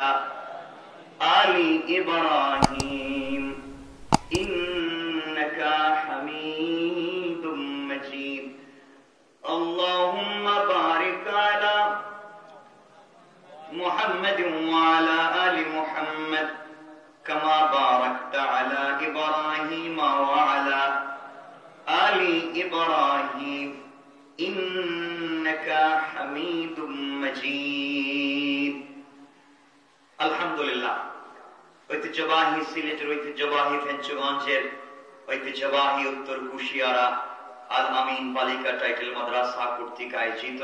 آل إبراهيم إنك حميد مجيد اللهم بارك على محمد وعلى آل محمد كما باركت على إبراهيم وعلى آل إبراهيم إنك حميد مجيد আলহামদুলিল্লাহ। ঐতিহ্যবাহী সিলেটের ঐতিহ্যবাহী ফেঞ্চগঞ্জের ঐতিহ্যবাহী উত্তর কুশিয়ারা আল আমিন বালিকা টাইটেল মাদ্রাসা কর্তৃক আয়োজিত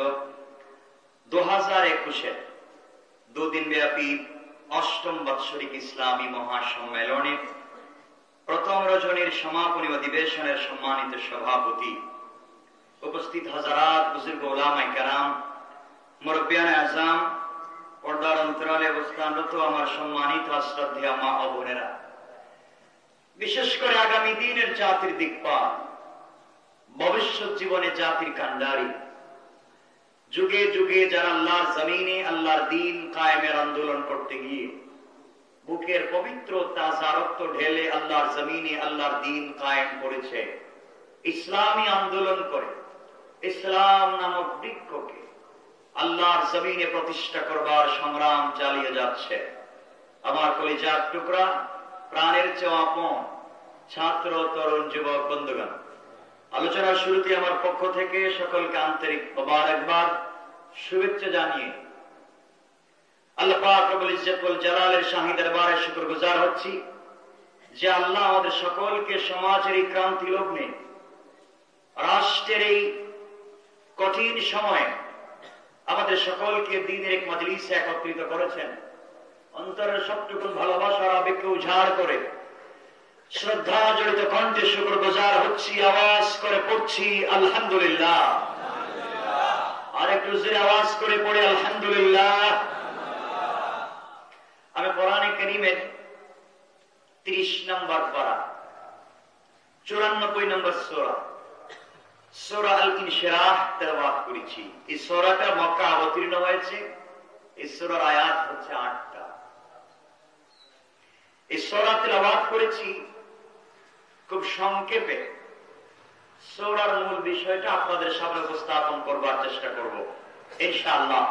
2021-এর দুদিন ব্যাপী অষ্টম বাৎসরিক ইসলামী মহাসম্মেলনে প্রথম রজনীর সমাপনী অধিবেশনের সম্মানিত সভাপতি, উপস্থিত হাজারাত বুজুর্গ উলামায়ে কেরাম, মুরব্বিয়ানে আযম, পর্দার অন্তরালে অবস্থানরত আমার সম্মানিত শ্রদ্ধেয় মা ও বোনেরা, বিশেষ করে আগামী দিনের জাতির দিকপাল, ভবিষ্যৎ জীবনে জাতির কান্ডারি, যুগে যুগে যারা আল্লাহর জমিনে আল্লাহর দ্বীন কায়েমের আন্দোলন করতে গিয়ে বুকের পবিত্র তাজা রক্ত ঢেলে আল্লাহর জমিনে আল্লাহর দ্বীন কায়েম করেছে, ইসলামী আন্দোলন করে ইসলাম নামক বৃক্ষকে আল্লাহর জমিনে প্রতিষ্ঠা করবার সংগ্রাম চালিয়ে যাচ্ছে। আমার কলিজার টুকরা, প্রাণের চেয়ে আপন ছাত্র, তরুণ, যুবক বন্ধুগণ, আলোচনার শুরুতে আমার পক্ষ থেকে সকলকে আন্তরিক মোবারকবাদ, শুভেচ্ছা জানিয়ে আল্লাহ পাক রব্বুল ইজ্জত ওয়াল জালালের শাহী দরবারে শুকরগুজার হচ্ছি যে আল্লাহ আমাদের সকলকে সমাজের এই ক্রান্তি লগ্নে, রাষ্ট্রের এই কঠিন সময়ে আমাদের সকলকে দ্বীনের এক মজলিসে একত্রিত করেছেন। অন্তরের সবটুকু ভালোবাসার আবেগকে উজাড় করে শ্রদ্ধা জড়িত কণ্ঠে শুকরগুজার হচ্ছি, আওয়াজ করে পড়ছি আলহামদুলিল্লাহ। আর একটু জোরে আওয়াজ করে পড়ে আলহামদুলিল্লাহ। আমি কোরআনে কারীমের 30 নম্বর পারা 94 নম্বর সূরা সূরা আল ইনশিরাহ তেলাওয়াত করেছি। এই সূরাটা মক্কা অবতীর্ণ হয়েছে। এই সূরার আয়াত হচ্ছে 8টা। এই সূরা তেলাওয়াত করেছি খুব সংক্ষেপে। সূরার মূল বিষয়টা আপনাদের সামনে উপস্থাপন করবার চেষ্টা করব ইনশাআল্লাহ।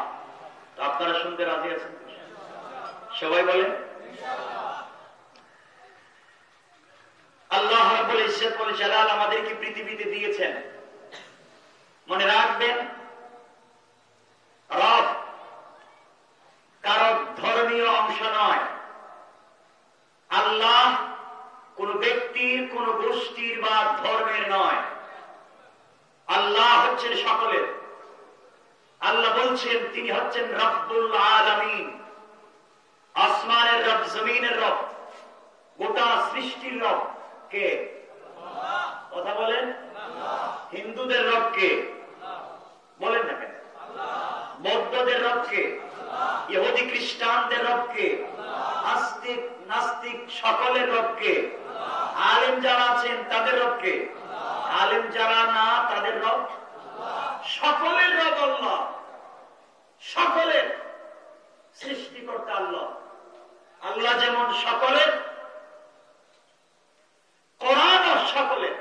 তো আপনারা শুনতে রাজি আছেন? সবাই বলেন ইনশাআল্লাহ। আল্লাহ রাব্বুল ইজ্জত ওয়াল জালাল আমাদেরকে পৃথিবীতে দিয়েছেন, মনে রাখবেন, রব কারো ধর্মীয় অংশ নয়। আল্লাহ কোন ব্যক্তির, কোন গোষ্ঠীর বা ধর্মের নয়। আল্লাহ হচ্ছেন সকলের। আল্লাহ বলছেন তিনি হচ্ছেন রব্বুল আলামিন, আসমানের রব, জমিনের রব, গোটা সৃষ্টির রব। কে? কথা বলেন। হিন্দুদের রব কে? বলেন না কেন? বৌদ্ধদের রব কে? ইহুদি খ্রিস্টানদের রব কে? আস্তিক নাস্তিক সকলের রব কে? আলেম যারা আছেন তাদের রব কে? আলেম যারা না তাদের রব? সকলের রব আল্লাহ। সকলের সৃষ্টিকর্তা আল্লাহ। আল্লাহ যেমন সকলের, কোরআন সকলের।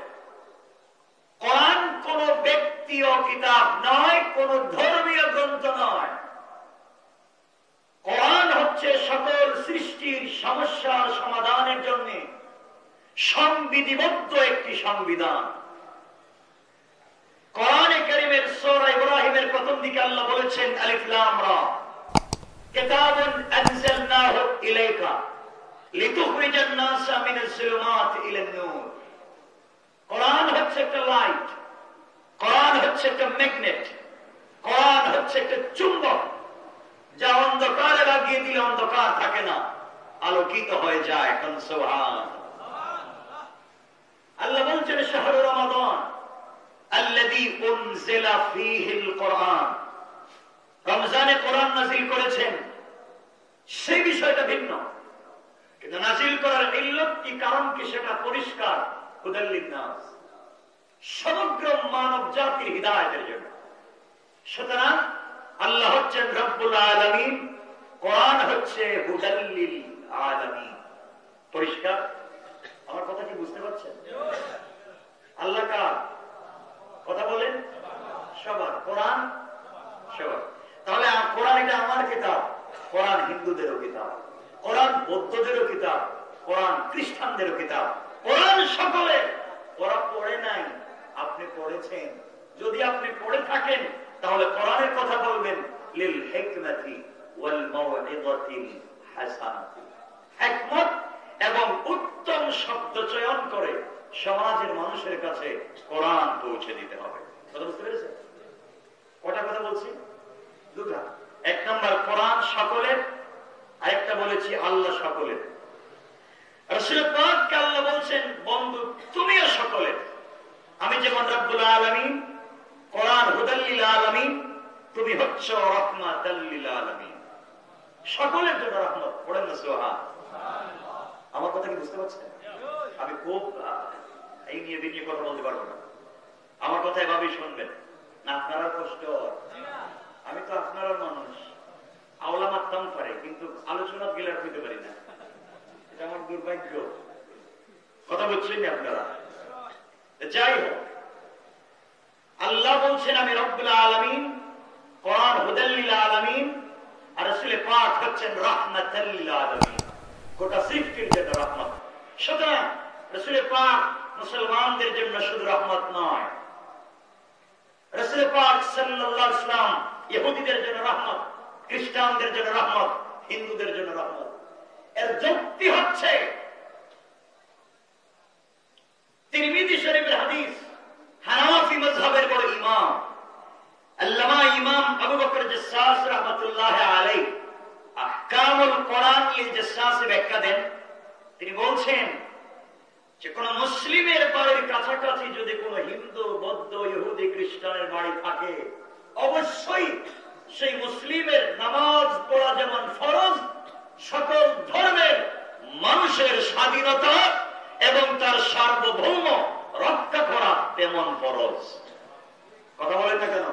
কোরআন কোন ব্যক্তি ও কিতাব নয়, কোন ধর্মীয় গ্রন্থ নয়। কোরআন হচ্ছে সকল সৃষ্টির সমস্যার সমাধানের জন্য সংবিধিবদ্ধ একটি সংবিধান। কোরআনে কারীমের সূরা ইব্রাহিমের প্রথম দিকে আল্লাহ বলেছেন আলিফ লাম রা কিতাবুন আনজালনাহু ইলাইকা লিতুখরিজান নাসা মিনাজ যুলুমাতি ইলান নূর। কোরআন হচ্ছে একটা লাইট, কোরআন হচ্ছে একটা ম্যাগনেট, কোরআন হচ্ছে একটা চুম্বক যা অন্ধকারে লাগিয়ে দিলে অন্ধকার থাকে না, আলোকিত হয়ে যায়। সুবহানাল্লাহ। আল্লাহ বলছেন শাহরু রমাদান আল্লাযী উনজিলা ফীহিল কুরআন, রমজানে কোরআন নাযিল করেছেন, সেই বিষয়টা ভিন্ন। কিন্তু নাযিল করার ইল্লত কি, কারণ কি, সেটা পরিষ্কার। হুদাল লিন্নাস, সমগ্র মানব জাতির হিদায়াতের জন্য। সুতরাং আল্লাহ হচ্ছেন রব্বুল আলামিন, কোরআন হচ্ছে হুদাল লিল আলামিন। পরিষ্কার? আমার কথা কি বুঝতে পারছেন? আল্লাহ কার কথা বলেন? সবার। কোরআন সবার। তাহলে কোরআন এটা আমার কিতাব, কোরআন হিন্দুদেরও কিতাব, কোরআন বৌদ্ধদেরও কিতাব, কোরআন খ্রিস্টানদেরও কিতাব, কোরআন সকলে। ওরা পড়ে নাই, আপনি পড়েছেন। যদি আপনি পড়ে থাকেন তাহলে কোরআনের কথা বলবেন লিল হিকমাতি ওয়াল মাউইযাতিল হাসানাতি। হিকমত এবং উত্তম শব্দ চয়ন করে সমাজের মানুষের কাছে কোরআন পৌঁছে দিতে হবে। কথা বুঝতে পেরেছেন? কটা কথা বলছি? দুটা। এক নম্বর কোরআন সকলের, আরেকটা বলেছি আল্লাহ সকলের। রাসূল পাক আল্লাহ বলছেন বন্ধু তুমিও সকলের। আমি যেমন রব্বুল আলামিন, কোরআন হুদাল লিল আলামিন, তুমি হচ্ছ রাহমাতাল লিল আলামিন, সকলের জন্য রহমত। পড়েন না সুবহানাল্লাহ। আমার কথা কি বুঝতে পারছেন? আমি খুব এই নিয়ে বিনিয়ে কথা বলতে পারবো না, আমার কথা এভাবেই শুনবেন না। আপনারা কষ্ট, আমি তো আপনারা মানুষ, আওলা মারতাম পারে কিন্তু আলোচনা গেলার হইতে পারি না, এটা আমার দুর্ভাগ্য। কথা বলছেন আপনারা? যাই হোক, আল্লাহ বলছেন আমি রব্বুল আলামিন, কোরআন হুদাল লিল আলামিন, আর রাসূল পাক হচ্ছেন রাহমাতাল লিল আলামিন, গোটা সৃষ্টির জন্য রহমত। সুতরাং রাসূল পাক মুসলমানদের জন্য শুধু রহমত নয়, রাসূল পাক সাল্লাল্লাহু আলাইহি ওয়াসাল্লাম ইহুদিদের জন্য রহমত, খ্রিস্টানদের জন্য রহমত, হিন্দুদের জন্য রহমত। এর যুক্তি হচ্ছে তিরমিজি শরীফের হাদিস, হানাফি মাযহাবের বড় ইমাম আল্লামা ইমাম আবু বকর জাসসাস রাহমাতুল্লাহি আলাইহি আহকামুল কোরআন লিল জাসসাস ব্যাখ্যা দেন। তিনি বলছেন যে কোন মুসলিমের বাড়ির কাছাকাছি যদি কোন হিন্দু, বৌদ্ধ, ইহুদি, খ্রিস্টানের বাড়ি থাকে, অবশ্যই সেই মুসলিমের নামাজ পড়া যেমন ফরজ, সকল ধর্মের মানুষের স্বাধীনতা এবং তার সার্বভৌম রক্ষা করা তেমন ফরজ। কথা বলেন না কেন?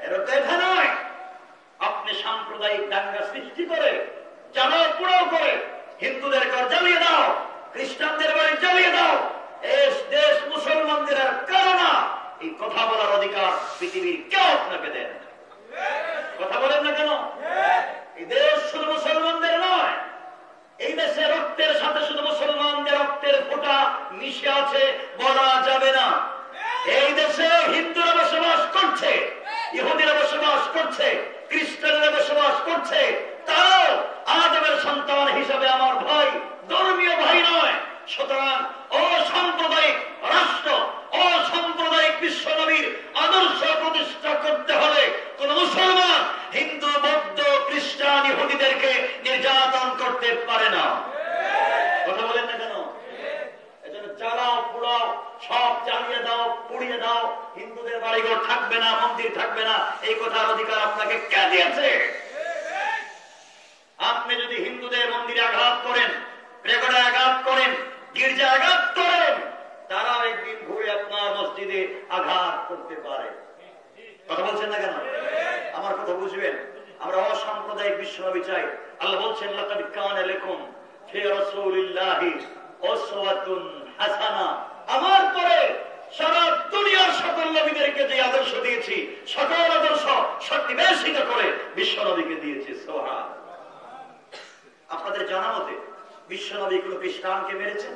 এর অর্থ এটা নয় আপনি সাম্প্রদায়িক দাঙ্গা সৃষ্টি করে, জ্বালাও পোড়াও করে হিন্দুদের ঘর জ্বালিয়ে দাও, খ্রিস্টানদের বাড়ি জ্বালিয়ে দাও, দেশ মুসলমানদের আর কারো না, এই কথা বলার অধিকার পৃথিবীর কেউ আপনাকে দেন। কথা বলেন না কেন? এই দেশ শুধু মুসলমানদের নয়, এই দেশে রক্তের সাথে শুধু মুসলমানদের রক্তের ফোঁটা মিশে আছে বলা যাবে না। এই দেশে হিন্দুরা বসবাস করছে, ইহুদিরা বসবাস করছে, খ্রিস্টানরা বসবাস করছে, তাও আদমের সন্তান হিসাবে আমার ভাই, ধর্মীয় ভাই নয়। সুতরাং অসাম্প্রদায়িক রাষ্ট্র, অসাম্প্রদায়িক বিশ্ব নবীর আদর্শ প্রতিষ্ঠা করতে হলে কোন মুসলমান হিন্দু, বৌদ্ধ, খ্রিস্টান, ইহুদিদেরকে নির্যাতন করতে পারে না। কথা বলেন না কেন? এজন্য জ্বালাও পোড়াও, সব জ্বালিয়ে দাও, পুড়িয়ে দাও, হিন্দুদের বাড়িঘর থাকবে না, মন্দির থাকবে না, এই কথার অধিকার আপনাকে কে দিয়েছে? আপনি যদি হিন্দুদের মন্দিরে আঘাত করেন, প্রেগড়ে আঘাত করেন, গির্জা আঘাত করেন, তারাও একদিন ঘুরে আপনার মসজিদে আঘাত করতে পারে। কথা বলছেন না কেন? আমার কথা বুঝবেন। আমরা অসাম্প্রদায়িক বিশ্বনবী চাই। আল্লাহ বলছেন লাকাদ কানা লাকুম ফি রাসূলিল্লাহি উসওয়াতুন হাসানা। আমার পরে সারা দুনিয়ার সকল নবীদেরকে যে আদর্শ দিয়েছি, সকল আদর্শ সন্নিবেশিত করে বিশ্বনবীকে দিয়েছি। সুবহানাল্লাহ। আপনাদের জানা মতে বিশ্বনবী কোন খ্রিস্টানকে মেরেছেন?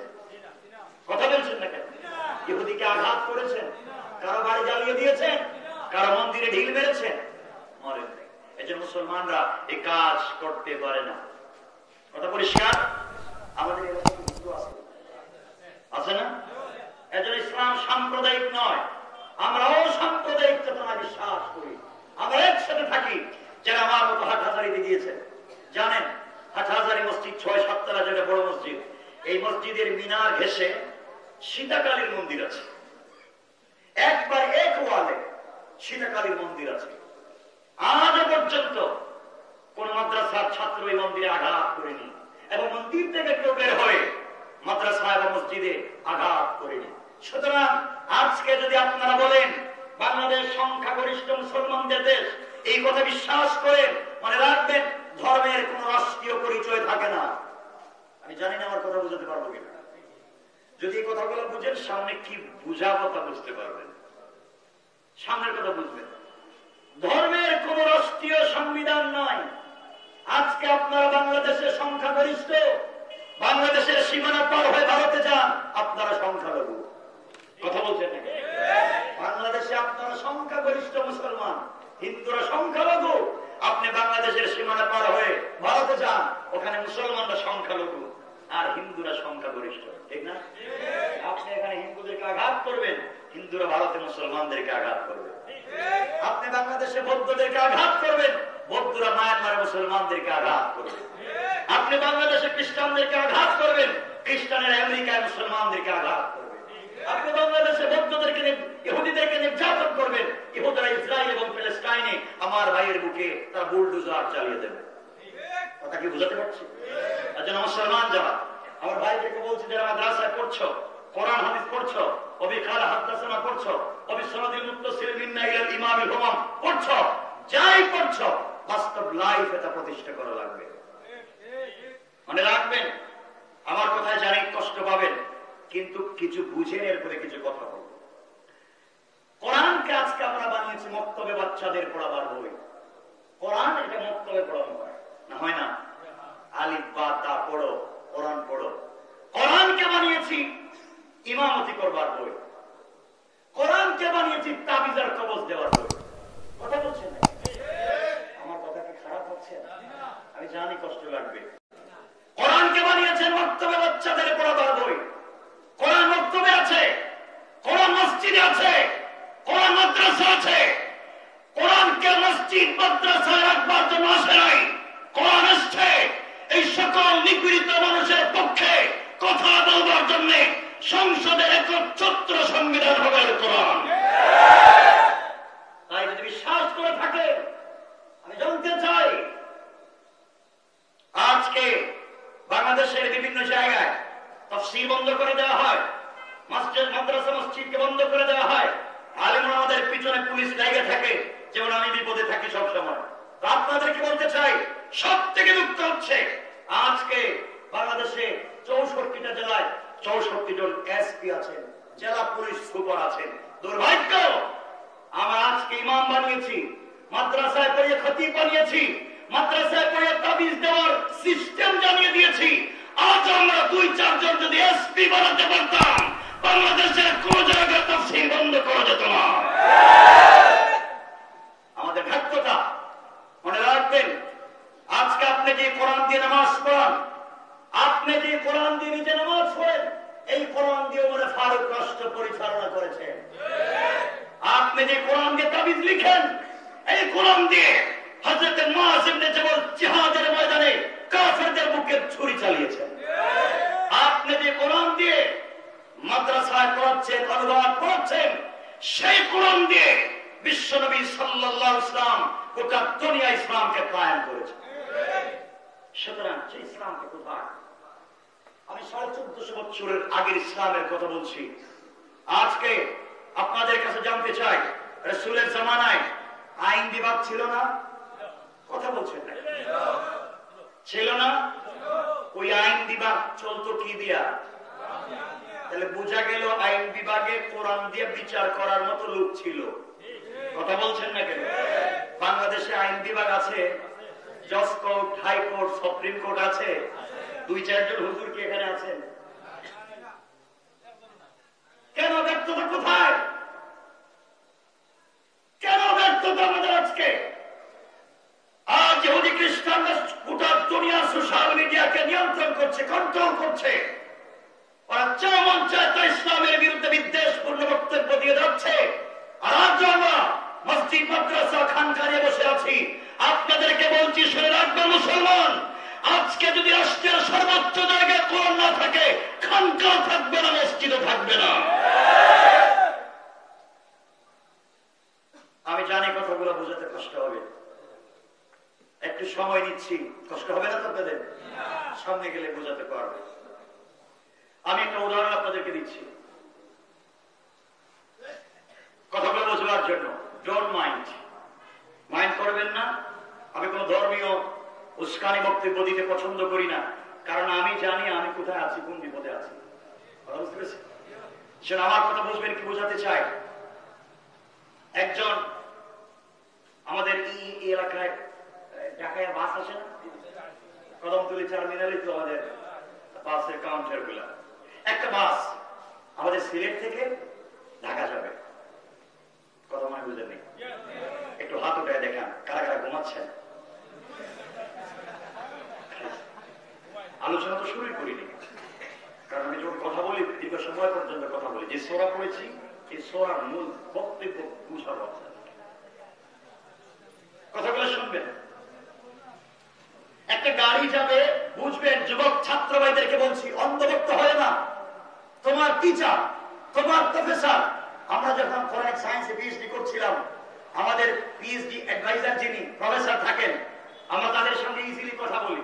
কথা বলছেন না কেন? ইহুদিকে আঘাত করেছেন? কারো বাড়ি জ্বালিয়ে দিয়েছেন? কারো মন্দিরে ঢিল মেরেছেন? মরেন নাই। এজন্য মুসলমানরা এই কাজ করতে পারে না। কথা পরিষ্কার? আমাদের এরকম কিছু আছে, আছে না? এজন্য ইসলাম সাম্প্রদায়িক নয়, আমরা অসাম্প্রদায়িক চেতনা বিশ্বাস করি। আমরা একসাথে থাকি। যারা আমার মতো হাটহাজারিতে গিয়েছেন জানেন, হাটহাজারি মসজিদ ৬-৭ তলা, যেটা বড় মসজিদ, এই মসজিদের মিনার ঘেঁষে সীতাকালীর মন্দির আছে। একবার এক ওয়ালে সীতাকালীর মন্দির আছে। আজও পর্যন্ত কোন মাদ্রাসার ছাত্র এই মন্দিরে আঘাত করেনি, এবং মন্দির থেকে কেউ বের হয়ে মাদ্রাসা এবং মসজিদে আঘাত করেনি। সুতরাং আজকে যদি আপনারা বলেন বাংলাদেশ সংখ্যাগরিষ্ঠ মুসলমানদের দেশ, এই কথা বিশ্বাস করেন, মনে রাখবেন ধর্মের কোন রাষ্ট্রীয় পরিচয় থাকে না। আমি জানি না আমার কথা বুঝাতে পারবো কিনা। যদি এই কথাগুলো বুঝেন, সামনে কি বুঝাবো তা বুঝতে পারবেন, সামনের কথা বুঝবেন। ধর্মের কোন রাষ্ট্রীয় সংবিধান নয়। আজকে আপনারা বাংলাদেশের সংখ্যাগরিষ্ঠ, বাংলাদেশের সীমানা পার হয়ে ভারতে যান, আপনারা সংখ্যালঘু। কথা বলছেন নাকি? বাংলাদেশে আপনারা সংখ্যাগরিষ্ঠ মুসলমান, হিন্দুরা সংখ্যালঘু। আপনি বাংলাদেশের সীমানা পার হয়ে ভারতে যান, ওখানে মুসলমানরা সংখ্যালঘু আর হিন্দুরা সংখ্যাগরিষ্ঠ, ঠিক না? আপনি এখানে হিন্দুদেরকে আঘাত করবেন, হিন্দুরা ভারতে মুসলমানদেরকে আঘাত করবে। আপনি বাংলাদেশে বৌদ্ধদেরকে আঘাত করবেন, বৌদ্ধরা মায়ানমারে মুসলমানদেরকে আঘাত করবে। আপনি বাংলাদেশে খ্রিস্টানদেরকে আঘাত করবেন, খ্রিস্টানের আমেরিকায় মুসলমানদেরকে আঘাত করবে। আপনি বাংলাদেশে বৌদ্ধদেরকে, ইহুদিদেরকে নির্যাতন করবেন, ইহুদিরা ইসরায়েল এবং প্যালেস্টাইনে আমার ভাইয়ের বুকে তারা বুলডোজার চালিয়ে দেবে। কথা কি বুঝাতে পারছি? একজন মুসলমান যারা আমার ভাইদেরকে বলছি, যারা মাদ্রাসায় পড়ছো, কোরআন হাদিস পড়ছো, অবি কালা হাদাসানা পড়ছো, অবি সনদিল মুত্তাসিল মিন্না ইলাল ইমামিল হুমাম পড়ছো, যাই পড়ছো, বাস্তব লাইফ এটা প্রতিষ্ঠা করা লাগবে। মনে রাখবেন, আমার কথায় জানি কষ্ট পাবেন, কিন্তু কিছু বুঝেন, এরপরে কিছু কথা বলবো। কোরআনকে আজকে আমরা বানিয়েছি মক্তবে বাচ্চাদের পড়াবার বই। কোরআন এটা মক্তবে পড়ানো হয় না, হয় না? আলিফ বা তা পড়ো, কোরআন পড়ো। কোরআনকে বানিয়েছি ইমামতি করবার বই। কোরআনকে বানিয়েছি তাবিজ আর কবজ দেওয়ার বই। কথা বলছেন না? আমার কথা কি খারাপ হচ্ছে? আমি জানি কষ্ট লাগবে। কোরআনকে বানিয়েছেন মক্তবে বাচ্চাদের পড়াবার বই। কোরআন মক্তবে আছে, কোরআন মসজিদে আছে, কোরআন মাদ্রাসা আছে। কোরআনকে মসজিদ মাদ্রাসায় রাখবার জন্য আসে নাই, কোরআন আসছে এই সকল নিপীড়িত মানুষের পক্ষে কথা বলবার জন্য। সংসদের একচ্ছত্র সংবিধান হবে কোরআন। তাই যদি বিশ্বাস করে থাকে, আমি জানতে চাই, আজকে বাংলাদেশের বিভিন্ন জায়গায় তাফসীর বন্ধ করে দেওয়া হয়, মসজিদ মাদ্রাসা মসজিদকে বন্ধ করে দেওয়া হয়, আলেমরা আমাদের পিছনে পুলিশ লেগে থাকে, যেমন আমি বিপদে থাকি সবসময়। আপনাদেরকে বলতে চাই, সব থেকে দুঃখ হচ্ছে আজকে বাংলাদেশে 64টা জেলায় 64 জন এসপি আছেন, জেলা পুলিশ সুপার আছেন। দুর্ভাগ্য, আমরা আজকে ইমাম বানিয়েছি, মাদ্রাসায় পড়িয়ে খতিব বানিয়েছি, মাদ্রাসায় পড়িয়ে তাবিজ দেওয়ার সিস্টেম জানিয়ে দিয়েছি। আজ আমরা 2-4 জন যদি এসপি বানাতে পারতাম, বাংলাদেশের কোন জায়গায় তাফসীর বন্ধ করা যেত না। আমাদের ব্যর্থতা। মনে রাখবেন, আজকে আপনি যে কোরআন দিয়ে নামাজ পড়ান, আপনি যে কোরআন দিয়ে নিজে নামাজ পড়েন, এই কোরআন দিয়ে ওমর ফারুক রাষ্ট্র পরিচালনা করেছেন। আপনি যে কোরআন দিয়ে তাবিজ লিখেন, এই কোরআন দিয়ে হযরত মুআয ইবনে জাবাল জিহাদের ময়দানে কাফেরদের বুকে ছুরি চালিয়েছেন। আপনি যে কোরআন দিয়ে মাদ্রাসায় পড়াচ্ছেন, অনুবাদ পড়াচ্ছেন, সেই কোরআন দিয়ে বিশ্বনবী সাল্লাল্লাহু আলাইহি ওয়াসাল্লাম গোটা দুনিয়া ইসলামকে কায়েম করেছেন। সুতরাং সেই ইসলামকে কোথায়? আমি 1450 বছরের আগের ইসলামের কথা বলছি। আজকে আপনাদের কাছে জানতে চাই, রাসূলের জামানায় আইন বিভাগ ছিল না? কথা বলছেন না? ছিল না? ওই আইন বিভাগ চলতো কি দিয়া? তাহলে বোঝা গেল আইন বিভাগে কোরআন দিয়ে বিচার করার মতো লোক ছিল। কথা বলছেন না কেন? বাংলাদেশে আইন বিভাগ আছে, জজ কোর্ট, হাইকোর্ট, সুপ্রিম কোর্ট আছে। 2-4 জন হুজুর কি এখানে আছেন? কেন ব্যর্থতা? কোথায়? কেন ব্যর্থতা আমাদের আজকে? আজ ইহুদি খ্রিস্টানরা গোটা দুনিয়া সোশ্যাল মিডিয়াকে নিয়ন্ত্রণ করছে, কন্ট্রোল করছে। ওরা যা মন চায় তা ইসলামের বিরুদ্ধে বিদ্বেষপূর্ণ বক্তব্য দিয়ে যাচ্ছে। আর আজ আমরা মসজিদ মাদ্রাসা খানখানে বসে আছি। আপনাদেরকে বলছি, শুনে রাখবেন মুসলমান, আজকে যদি রাষ্ট্রের সর্বোচ্চ জায়গায় কোরআন না থাকে, খানকা থাকবে না, মসজিদও থাকবে না। আমি জানি কথাগুলো বোঝাতে কষ্ট হবে, একটু সময় নিচ্ছি। কষ্ট হবে না তো আপনাদের? সামনে গেলে বোঝাতে পারবে। আমি একটা উদাহরণ আপনাদেরকে দিচ্ছি কথাগুলো বোঝার জন্য। ডোন্ট মাইন্ড, মাইন্ড করবেন না। আমি কোন ধর্মীয় উস্কানি বক্তব্য দিতে পছন্দ করি না, কারণ আমি জানি আমি কোথায় আছি, কোন বিপদে আছি। বুঝতে পেরেছি? সেটা আমার কথা বুঝবেন কি বোঝাতে চাই। একজন আমাদের এই এলাকায় ঢাকায় বাস আসে না, কদমতলী টার্মিনালে তো আমাদের বাসের কাউন্টার গুলা, একটা বাস আমাদের সিলেট থেকে ঢাকা যাবে, কথা মনে বুঝেন নেই? একটু হাত উঠে দেখান কারা কারা ঘুমাচ্ছেন। আলোচনা তো শুরুই করিনি, কারণ আমি যখন কথা বলি দীর্ঘ সময় পর্যন্ত কথা বলি। যে সোরা পড়েছি এই সোরার মূল বক্তব্য বুঝার কথাগুলো শুনবেন। একটা গাড়ি যাবে, বুঝবেন যুবক ছাত্র ভাইদেরকে বলছি, অন্ধভক্ত হয় না। তোমার টিচার, তোমার প্রফেসর, আমরা যখন ফরেন সায়েন্সে পিএইচডি করছিলাম, আমাদের পিএইচডি অ্যাডভাইজার যিনি প্রফেসর থাকেন, আমরা তাদের সঙ্গে ইজিলি কথা বলি।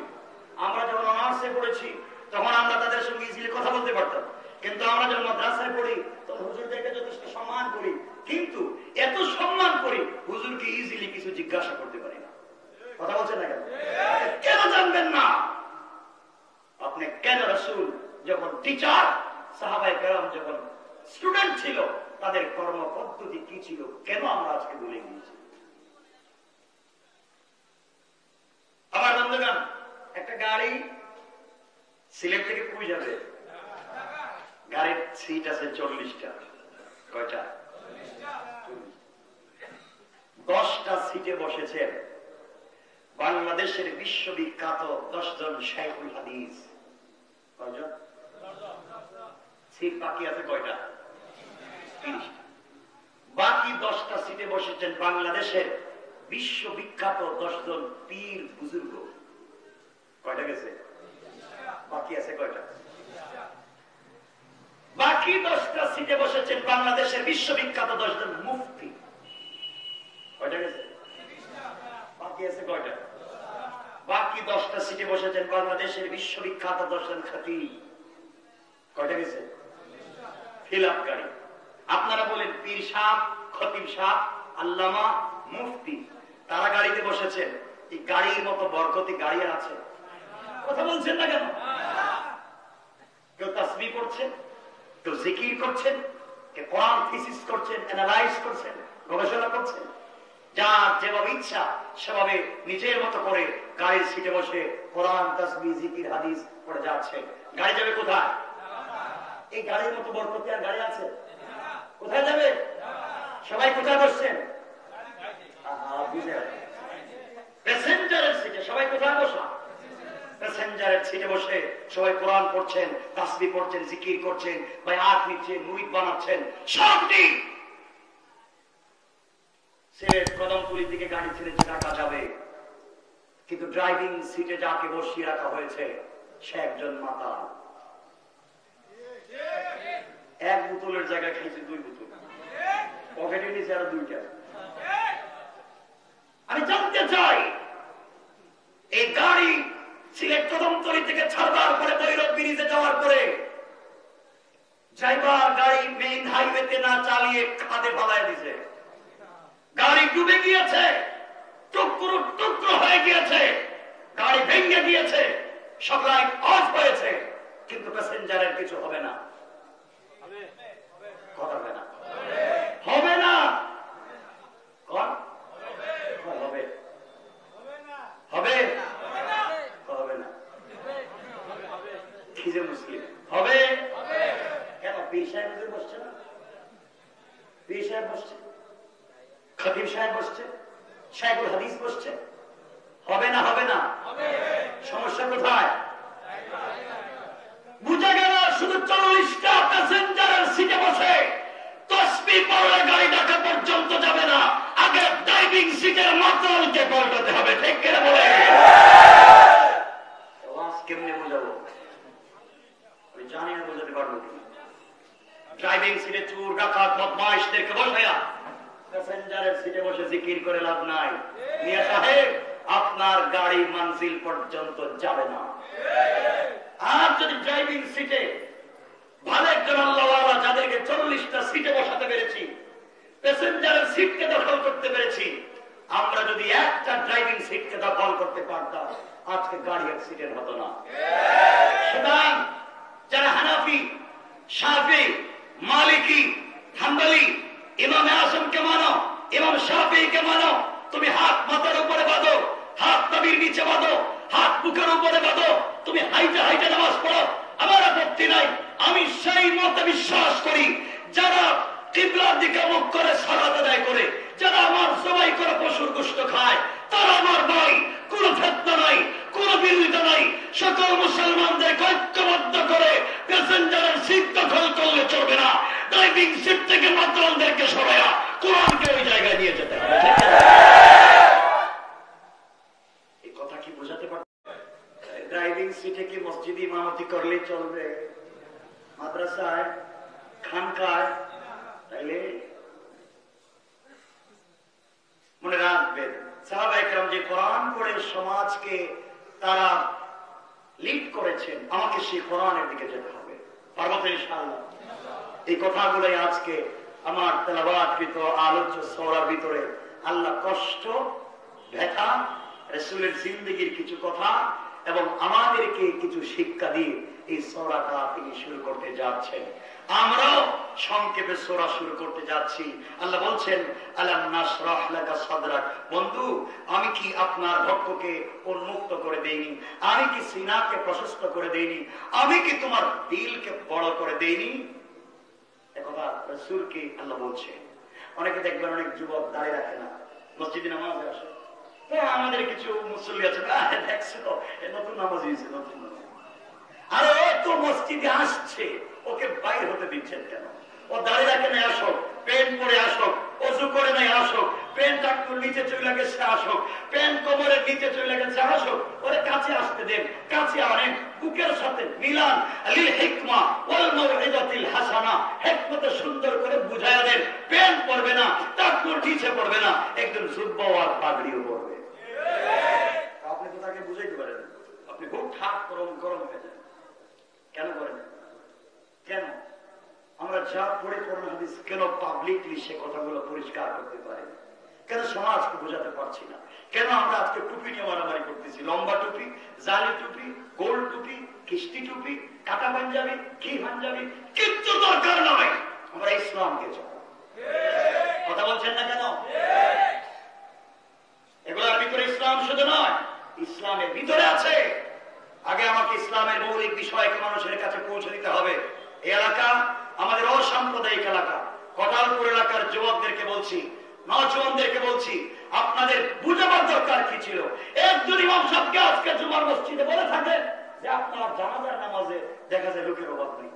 আমরা যখন অনার্সে পড়েছি তখন আমরা তাদের সঙ্গে ইজিলি কথা বলতে পারতাম, কিন্তু আমরা যখন মাদ্রাসায় পড়ি তখন হুজুরদেরকে যথেষ্ট সম্মান করি, কিন্তু এত সম্মান করি হুজুরকে ইজিলি কিছু জিজ্ঞাসা করতে পারি না। কথা বলছেন না কেন? কেন জানবেন না আপনি? কেন রাসূল যখন টিচার, সাহাবায়ে কেরাম যখন স্টুডেন্ট ছিল, তাদের কর্ম পদ্ধতি কি ছিল, কেন আমরা আজকে ভুলে গিয়েছি? আমার বন্ধুগণ, একটা গাড়ি সিলেট থেকে পুরী যাবে, গাড়ির সিট আছে 40টা। কয়টা? 10টা সিটে বসেছেন বাংলাদেশের বিশ্ববিখ্যাত 10 জন শাইখুল হাদিস। কয়জন? সিট বাকি আছে কয়টা? 30টা। বাকি 10টা সিটে বসেছেন বাংলাদেশের বিশ্ববিখ্যাত 10 জন পীর বুজুর্গ। কয়টা গেছে? বাকি আছে কয়টা? বাকি 10টা সিটে বসেছেন বাংলাদেশের বিশ্ববিখ্যাত 10 জন মুফতি। কয়টা গেছে? বাকি আছে কয়টা? বাকি 10টা সিটে বসেছেন বাংলাদেশের বিশ্ববিখ্যাত 10 জন খতিব। কয়টা গেছে? খিলাফ গাড়ি। আপনারা বলেন পীর সাহেব, খতিব সাহেব, আল্লামা, মুফতি, তারা গাড়িতে বসেছেন। এই গাড়ির মতো বরকতি গাড়ি আছে? কথা বলছেন না কেন? কেউ তাসবিহ করছেন, কেউ জিকির করছেন, কেউ কোরআন থিসিস করছেন, অ্যানালাইজ করছেন, গবেষণা করছেন। যার যেভাবে ইচ্ছা সেভাবে নিজের মতো করে গাড়ির সিটে বসে কোরআন, তাসবিহ, জিকির, হাদিস পড়ে যাচ্ছে। গাড়ি যাবে কোথায়? এই গাড়ির মতো বরকতি আর গাড়ি আছে? কোথায় যাবে? সবাই কোথায় বসছেন? প্যাসেঞ্জারের সিটে। সবাই কোথায় বসা? প্যাসেঞ্জারের সিটে বসে সবাই কোরআন পড়ছেন, তাসবিহ পড়ছেন, জিকির করছেন, বায়াত নিচ্ছেন, মুরিদ বানাচ্ছেন। সবটি সিলেট কদমতলীর দিকে গাড়ি ছেড়ে ঢাকা যাবে, কিন্তু ড্রাইভিং সিটে যাকে বসিয়ে রাখা হয়েছে সে একজন মাতাল। এক বোতলের জায়গায় খেয়েছে 2 বোতল, পকেটে নিয়েছে আরো 2টা। আমি জানতে চাই, এই গাড়ি সিলেট কদমতলী থেকে ছাড়বার পরে ভৈরব ব্রিজে যাওয়ার পরে ড্রাইভার গাড়ি মেইন হাইওয়েতে না চালিয়ে খাদে ফালায় দিছে। গাড়ি ডুবে গিয়েছে, টুকরো টুকরো হয়ে গিয়েছে, গাড়ি ভেঙে গিয়েছে, সব লাইট অফ হয়েছে, কিন্তু প্যাসেঞ্জারের কিছু হবে না। কথা হবে না? হবে না। কোন হবে? হবে? হবে না। কি যে মুশকিল। হবে কেন? পীর সাহেব বসছে না? পীর সাহেব বসছে, খতিব সাহেব বসছে, শাইখুল হাদিস বসছে। হবে না? হবে না। সমস্যা কোথায়? বুঝা গেল শুধু 40টা প্যাসেঞ্জারের সিটে বসে তাসবিহ পড়লে গাড়ি ঢাকা পর্যন্ত যাবে না, আগে ড্রাইভিং সিটের মাতালকে পাল্টাতে হবে। ঠিক করে বলে কেমনে বোঝাবো? আমি জানি না বোঝাতে পারবো কি। ড্রাইভিং সিটে চোর, ডাকাত, বদমাইশদেরকে বসায়া প্যাসেঞ্জারের সিটে বসে জিকির করে লাভ নাই। মিয়া সাহেব, আপনার গাড়ি মঞ্জিল পর্যন্ত যাবে না। আর যদি ড্রাইভিং সিটে ভালো একজন আল্লাহওয়ালা, যাদেরকে 40টা সিটে বসাতে পেরেছি, প্যাসেঞ্জারের সিটকে দখল করতে পেরেছি, আমরা যদি একটা ড্রাইভিং সিটকে দখল করতে পারতাম আজকে গাড়ি অ্যাক্সিডেন্ট হতো না। সুতরাং যারা হানাফি, শাফি, মালিকি, হাম্বলি, ইমামে আজমকে মানো, ইমাম শাফিকে মানো, তুমি হাত মাথার উপরে বাঁধো, হাত নবীর নিচে বাঁধো, হাত বুকের উপরে বাঁধো, তুমি হাইটে হাইটে নামাজ পড়ো, আমার আপত্তি নাই। আমি সেই মতে বিশ্বাস করি যারা কিবলার দিকে মুখ করে সালাত আদায় করে, যারা আমার জবাই করে পশুর গোশত খায়, তারা আমার ভাই। কোন ফেতনা নাই, কোন বিরোধিতা নাই। সকল মুসলমানদের ঐক্যবদ্ধ করে প্যাসেঞ্জারের সিট দখল করলে চলবে না। ড্রাইভিং সিট থেকে মাতলামদেরকে সরাইয়া কোরআনকে ওই জায়গায় নিয়ে যেতে হবে। এই কথা কি বোঝাতে পারবে? ড্রাইভিং সিটে কি মসজিদে ইমামতি করলেই চলবে? মাদ্রাসায়, খানকায়? তাইলে মনে রাখবেন, সাহাবা একরাম যে কোরআন পড়ে সমাজকে তারা লিড করেছেন, আমাকে সেই কোরআনের দিকে যেতে হবে। পারবো তো ইনশাআল্লাহ? এই কথাগুলোই আজকে আমার তেলাওয়াতকৃত আলোচ্য সূরার ভিতরে আল্লাহ কষ্ট, ব্যথা, রাসূলের জিন্দেগীর কিছু কথা এবং আমাদেরকে কিছু শিক্ষা দিয়ে এই সূরাটা তিনি শুরু করতে যাচ্ছেন। আমরাও সংক্ষেপে সূরা শুরু করতে যাচ্ছি। আল্লাহ বলছেন, আলাম নাশরাহ লাকা সাদরাক। বন্ধু, আমি কি আপনার বক্ষকে উন্মুক্ত করে দেইনি? আমি কি সিনাকে প্রশস্ত করে দেইনি? আমি কি তোমার দিলকে বড় করে দেইনি? একথা রাসূলকে আল্লাহ বলছেন। অনেকে দেখবেন অনেক যুবক দাঁড়িয়ে রাখে না, মসজিদে নামাজে আসে। আমাদের কিছু মুসল্লি আছে, দেখছো নতুন নামাজ হয়েছে, নতুন নামাজ। আরে ও তো মসজিদে আসছে, ওকে বাইর হতে দিচ্ছেন কেন? ও দাঁড়িয়ে রাখে নাই আসুক, প্যান্ট পরে আসুক, অজু করে নাই আসুক, প্যান্ট টাকুর নিচে চলে গেছে আসুক, প্যান্ট কোমরের নিচে চলে গেছে আসুক, ওরে কাছে আসতে দেন, কাছে আনেন, বুকের সাথে মিলান। আলিল হিকমা ওয়াল মাউইযাতিল হাসানা, হিকমতে সুন্দর করে বুঝায়া দেন। প্যান্ট পরবে না, টাকুর নিচে পড়বে না, একদম জুব্বা আর পাগড়িও পরবে। আপনি তো তাকে বুঝাইতে পারেন, আপনি খুব ঠাক গরম গরম হয়ে যান। কেন করেন? কেন আমরা যা পড়ে কোরআন হাদিস কেন পাবলিকলি সে কথাগুলো পরিষ্কার করতে পারি? কেন সমাজকে বোঝাতে পারছি না? কেন আমরা আজকে টুপি নিয়ে মারামারি করতেছি? লম্বা টুপি, জালি টুপি, গোল টুপি, কিস্তি টুপি, কাটা পাঞ্জাবি, কি পাঞ্জাবি, কিচ্ছু দরকার নয়। আমরা ইসলামকে চাই। কথা বলছেন না কেন? এগুলোর ভিতরে ইসলাম শুধু নয়, ইসলামের ভিতরে আছে। আগে আমাকে ইসলামের মৌলিক বিষয়কে মানুষের কাছে পৌঁছে দিতে হবে। এই এলাকা আমাদের অসাম্প্রদায়িক এলাকা। কটালপুর এলাকার যুবকদেরকে বলছি, নওজওয়ানদেরকে বলছি, আপনাদের বুঝাবার দরকার কি ছিল? একজন ইমাম সাহেবকে আজকে জুমার মসজিদে বলে থাকে যে আপনার জানাজার নামাজে দেখা যায় লোকের অভাব নেই।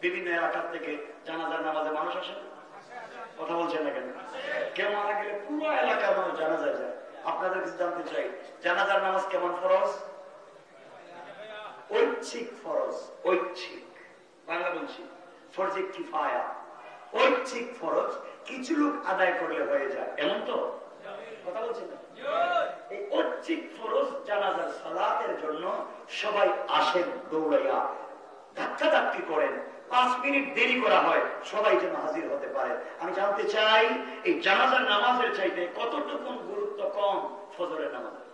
বিভিন্ন এলাকার থেকে জানাজার নামাজে মানুষ আসে। কথা বলছেন না কেন? কেউ মারা গেলে পুরো এলাকার মানুষ জানাজায় যায়। আপনাদের কাছে জানতে চাই, জানাজার নামাজ কেমন ফরজ? ঐচ্ছিক ফরজ। ঐচ্ছিক, বাংলা বলছি, ফরজে কিফায়া। ঐচ্ছিক ফরজ, কিছু লোক আদায় করলে হয়ে যায়, এমন তো? কথা বলছেন না? এই ঐচ্ছিক ফরজ জানাজার সালাতের জন্য সবাই আসেন দৌড়াইয়া, ধাক্কা ধাক্কি করেন, 5 মিনিট দেরি করা হয়, সবাই যেন হাজির হতে পারে। আমি জানতে চাই, এই জানাজার নামাজের চাইতে কতটুকু গুরুত্ব কম ফজরের নামাজের?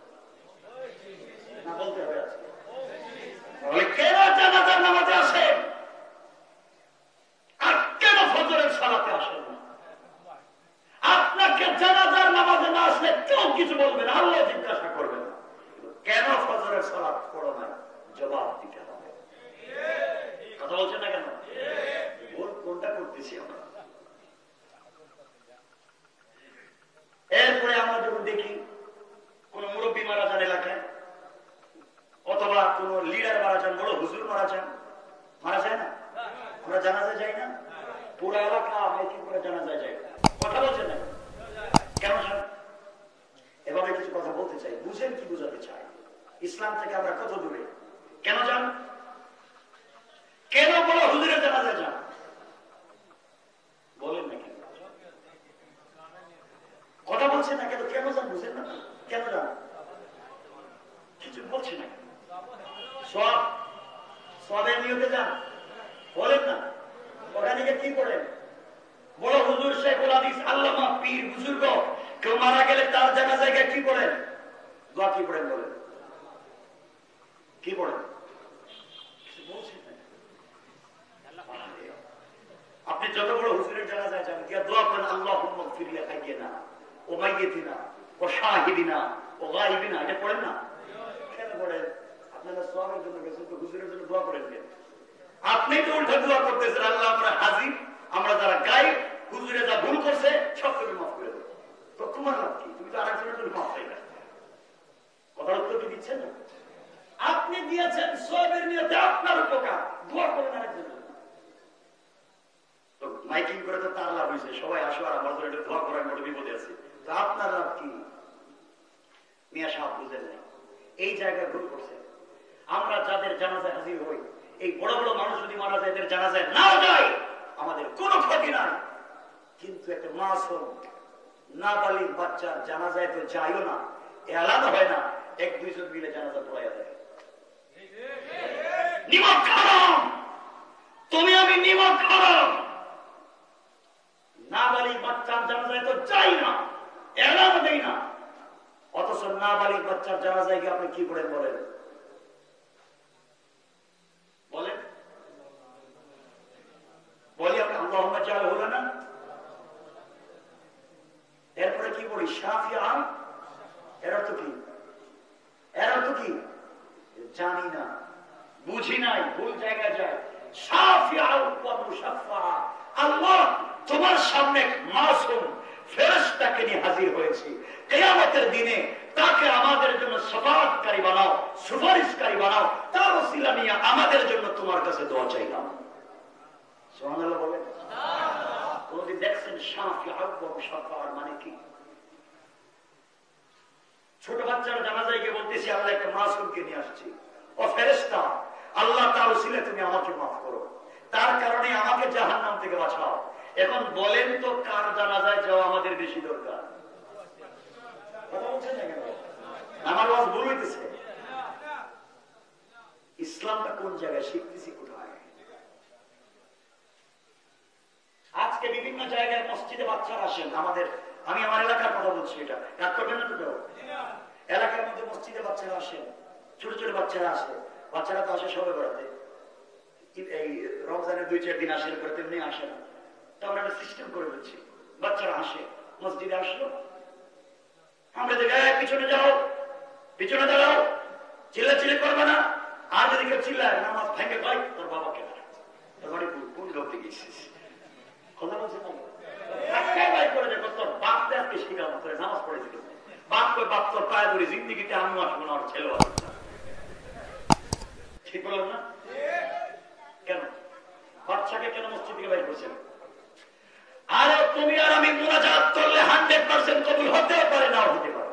না বলতে হবে আজকে। কেন জানাজার নামাজে আসেন আর কেন ফজরের সালাতে আসেন না? আপনাকে জানাজার নামাজে না আসলে কেউ কিছু বলবে না, আল্লাহ জিজ্ঞাসা করবে না কেন ফজরের সালাত পড়ো না, জবাব দিতে হবে। কথা বলছেন না কেন? ভুল কোনটা করতেছি আমরা? এরপরে আমরা যখন দেখি কোন মুরব্বী মারা যান এলাকায়, অথবা কোন লিডার মারা যান, বড় হুজুর মারা যান, মারা যায় না? আমরা জানাজা যাই না? পুরো এলাকা মাইকিং করে জানাজা যায়। কথা বলছেন না কেন? এভাবে কিছু কথা বলতে চাই, বুঝেন কি বুঝাতে চাই? ইসলাম থেকে আমরা কত দূরে? কেন যান? কেন বড় হুজুরের জানাজা যান? বলেন না কেন? কথা বলছেন না কেন? কেন যান? বুঝেন না কেন যান? কিছু বলছে না। সব সবের নিয়তে যান, বলেন না? ওখানে গিয়ে কি করেন? বড় হুজুর, শেখুল হাদিস, আল্লামা, পীর, বুজুর্গ কেউ মারা গেলে তার জানাজায় গিয়ে কি করেন? দোয়া কি করেন বলেন? কি পড়েন? বলছেন আপনি যত বড় হুজুরের জানাজায় যান, গিয়া দোয়া করেন আল্লাহুম্মা গফির লিহাইয়িনা ওয়া মাইয়িতিনা ওয়া শাহিদিনা ওয়া গায়িবিনা, এটা পড়েন না? কেন পড়েন? আপনারা সওয়াবের জন্য গেছেন, তো হুজুরের জন্য দোয়া করেন কেন? আপনি তো উল্টা দোয়া করতেছেন, আল্লাহ আমরা হাজির, আমরা যারা গায়ব, হুজুরে যা ভুল করছে সব কিছু মাফ করে দেব। তো তোমার লাভ কি? তুমি তো আরেকজনের জন্য মাফ চাইবে। কথার উত্তর কি দিচ্ছেন না? আপনি দিয়েছেন সওয়াবের নিয়তে, আপনার উপকার, দোয়া করেন আরেকজনের জন্য। তো মাইকিং করে তো তার লাভ হয়েছে, সবাই আসো আর আমার জন্য দোয়া করার মতো বিপদে আছে, তো আপনার লাভ কি? মিয়া সাহেব বুঝেন নাই, এই জায়গায় ভুল করছে। আমরা যাদের জানাজায় হাজির হই, এই বড় বড় মানুষ যদি মারা যায়, এদের জানাজায় না যায়, আমাদের কোনো ক্ষতি নাই। কিন্তু একটা মাসুম নাবালিগ বাচ্চার জানাজায় তো যাইও না, এলান হয় না, এক দুইজন মিলে জানাজা পড়াইয়া দেয়। নিমক খারাপ, তুমি আমি নিমক খারাপ। নাবালিগ বাচ্চার জানাজায় তো যাই না, এলান দেই না, অথচ নাবালিগ বাচ্চার জানাজায় গিয়ে আপনি কি করেন বলেন? বলেন, বলি আপনি আল্লাহুম্মা জাআলহু লানা, এরপরে কি বলি? শাফিআন। এর অর্থ কি? এর অর্থ কি? জানি না, বুঝি নাই, ভুল জায়গায় যায়। শাফিআন ওয়া মুশাফফা, আল্লাহ তোমার সামনে মাসুম ফেরেশতাকে নিয়ে হাজির হয়েছি, কিয়ামতের দিনে তাকে আমাদের জন্য শাফাআতকারী বানাও, সুপারিশকারী বানাও, তার ওসিলা নিয়ে আমাদের জন্য তোমার কাছে দোয়া চাইলাম। সুবহানাল্লাহ বলেন। কোনদিন দেখছেন শাফিআন ওয়া মুশাফফার মানে কি? ছোট বাচ্চারা জানাজায় গিয়ে বলতেছি, আল্লাহ একটা মাসুমকে নিয়ে আসছি, ও ফেরেশতা, আল্লাহ তার ওসিলায় তুমি আমাকে মাফ করো, তার কারণে আমাকে জাহান্নাম থেকে বাঁচাও। এখন বলেন তো কার জানাজায় যাওয়া আমাদের বেশি দরকার? আমার ওয়াজ ভুল হইতেছে। ইসলামটা কোন জায়গায় শিখতেছি, কোথায়? আজকে বিভিন্ন জায়গায় মসজিদে বাচ্চারা আসেন, আমাদের, আমি আমার এলাকার কথা বলছি, এটা রাগ করবেন না তো কেউ? এলাকার মধ্যে মসজিদে বাচ্চারা আসেন, ছোট ছোট বাচ্চারা আসে, বাচ্চারা তো আসে সবে বেড়াতে, এই রমজানের 2-4 দিন আসে, করে তেমনি আসে না। তো আমরা একটা সিস্টেম করে দিচ্ছি, বাচ্চারা আসে, মসজিদে আসলো, আমরা দেখে পিছনে যাও, পিছনে দাঁড়াও, চিল্লাচিল্লি করবে না, আর যদি কেউ চিল্লায় নামাজ ভেঙে পাই, তোর বাবাকে না, তোর বাড়ি কোন লোকতে গেছিস, কথা বলছে না, করে দেখো তোর বাপকে আজকে শিখানো, তোর নামাজ পড়েছি, বাপ কই, বাপ তোর পায়ে ধরে জিন্দিগিতে আমি আসবো না, ওর ছেলে আসবো না, ঠিক বললাম না? কেন বাচ্চাকে কেন মসজিদ থেকে বাইর করছেন? আরে তুমি আর আমি মুনাজাত করলে 100% কবুল হতেও পারে, নাও হতে পারে।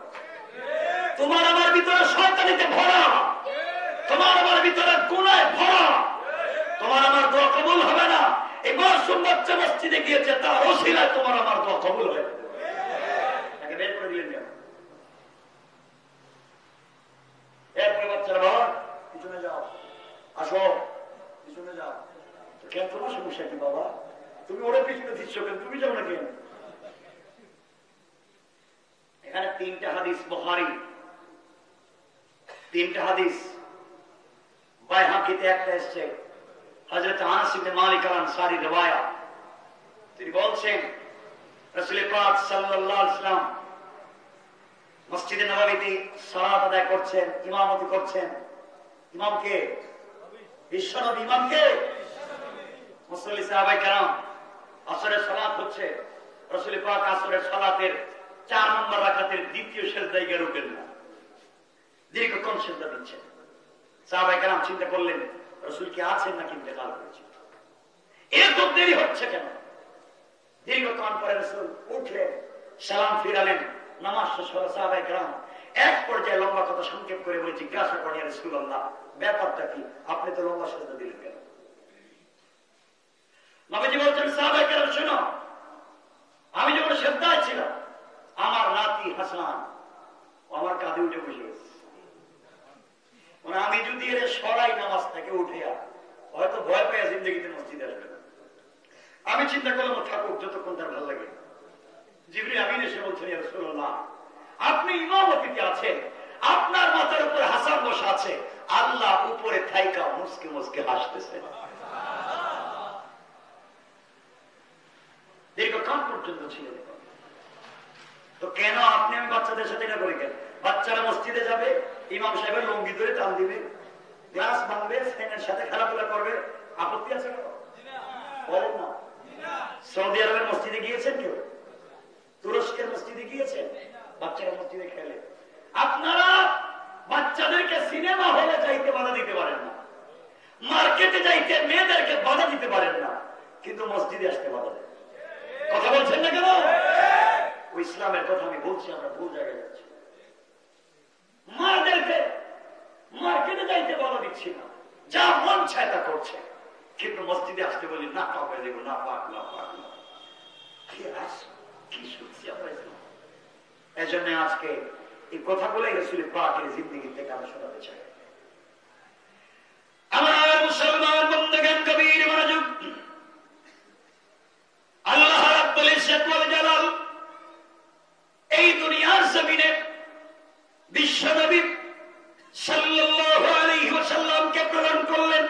তোমার আমার ভিতরে শয়তানিতে ভরা, তোমার আমার ভিতরে গুনাহে ভরা, তোমার আমার দোয়া কবুল হবে না। এই মাসুম বাচ্চা মসজিদে গিয়েছে, তার ওসিলায় তোমার আমার দোয়া কবুল হয়ে যাবে। তাকে বের করে দিলেন কেন? এরপরে বাচ্চারা, বাবা পিছনে যাও, আসো পিছনে যাও। কেন, তোমার সমস্যা কি বাবা? তুমি ওরা পিছনে দিচ্ছ কেন? তুমি যাও না কেন? এখানে 3টা হাদিস বুখারী, 3টা হাদিস বাইহাকিতে, একটা এসেছে হযরত আনাস ইবনে মালিক আল-আনসারী riwayat। তিনি বলছেন রাসূল পাক সাল্লাল্লাহু আলাইহি ওয়াসাল্লাম মসজিদে নববীতে সালাত আদায় করছেন, ইমামতি করছেন। ইমামকে বিশ্বনবী, ইমামকে মুসল্লি সাহাবায়ে কেরাম। আসরের সালাত হচ্ছে, রাসূল পাক আসরের সালাতের 4 নম্বর রাকাতের দ্বিতীয় সিজদায় গিয়ে রুকেন না, দীর্ঘক্ষণ সিজদা দিচ্ছেন। সাহাবায়ে কেরাম চিন্তা করলেন, রাসূল কি আছেন নাকি ইন্তেকাল করেছেন, এত দেরি হচ্ছে কেন? দীর্ঘক্ষণ পরে রাসূল উঠলেন, সালাম ফিরালেন, নামাজ শেষ হলো। সাহাবায়ে কেরাম এক পর্যায়ে লম্বা কথা সংক্ষেপ করে বলে জিজ্ঞাসা করেন, ইয়া রাসূলুল্লাহ, ব্যাপারটা কি? আপনি তো লম্বা সিজদা দিলেন কেন? নবীজি বলছেন, সাহাবায়ে কেরাম শোনো, আমি যখন সিজদায় ছিলাম, আমার নাতি হাসান আমার কাঁধে উঠে বসে গেছে। মানে আমি যদি এর সরাই নামাজ থেকে উঠে, হয়তো ভয় পেয়ে জিন্দগিতে মসজিদে আসবে না। আমি চিন্তা করলাম, থাকুক যতক্ষণ তার ভালো লাগে। জিবরিল আমিন এসে বলছেন, ইয়া রাসূলুল্লাহ, আপনি ইমামতিতে আছেন, আপনার মাথার উপর হাসান বসা আছে, আল্লাহ উপরে থাইকা মুসকে মুসকে হাসতেছে। দীর্ঘক্ষণ পর্যন্ত ছিল। তো কেন আপনি আমি বাচ্চাদের সাথে এটা করি কেন? বাচ্চারা মসজিদে যাবে, ইমাম সাহেবের লুঙ্গি ধরে টান দিবে, গ্লাস ভাঙবে, ফ্যানের সাথে খেলাধুলা করবে, আপত্তি আছে কেন? বলেন না। সৌদি আরবের মসজিদে গিয়েছেন কেউ? তুরস্কের মসজিদে গিয়েছেন? বাচ্চারা মসজিদে খেলে। আপনারা বাচ্চাদেরকে সিনেমা হলে যাইতে বাধা দিতে পারেন না, মার্কেটে যাইতে মেয়েদেরকে বাধা দিতে পারেন না, কিন্তু মসজিদে আসতে বাধা দেন। কথা বলছেন না কেন? ওই ইসলামের কথা আমি বলছি, আমরা ভুল জায়গায় যাচ্ছি। মাদেরকে মার্কেটে যাইতে বাধা দিচ্ছি না, যা মন চায় তা করছে, কিন্তু মসজিদে আসতে বলি না, পাক দেব না, পাক না, পাক না। কি শুনছি আমরা? এজন্য আজকে এই কথাগুলো রাসূল পাকের জিন্দেগি থেকে আমি শোনাতে চাই। আমার মুসলমান বন্ধুগণ, কবির মনোযোগ। আল্লাহ রাব্বুল ইজ্জত ওয়াল জালাল এই দুনিয়ার জমিনে বিশ্বনবী সাল্লাল্লাহু আলাইহি ওয়াসাল্লামকে প্রেরণ করলেন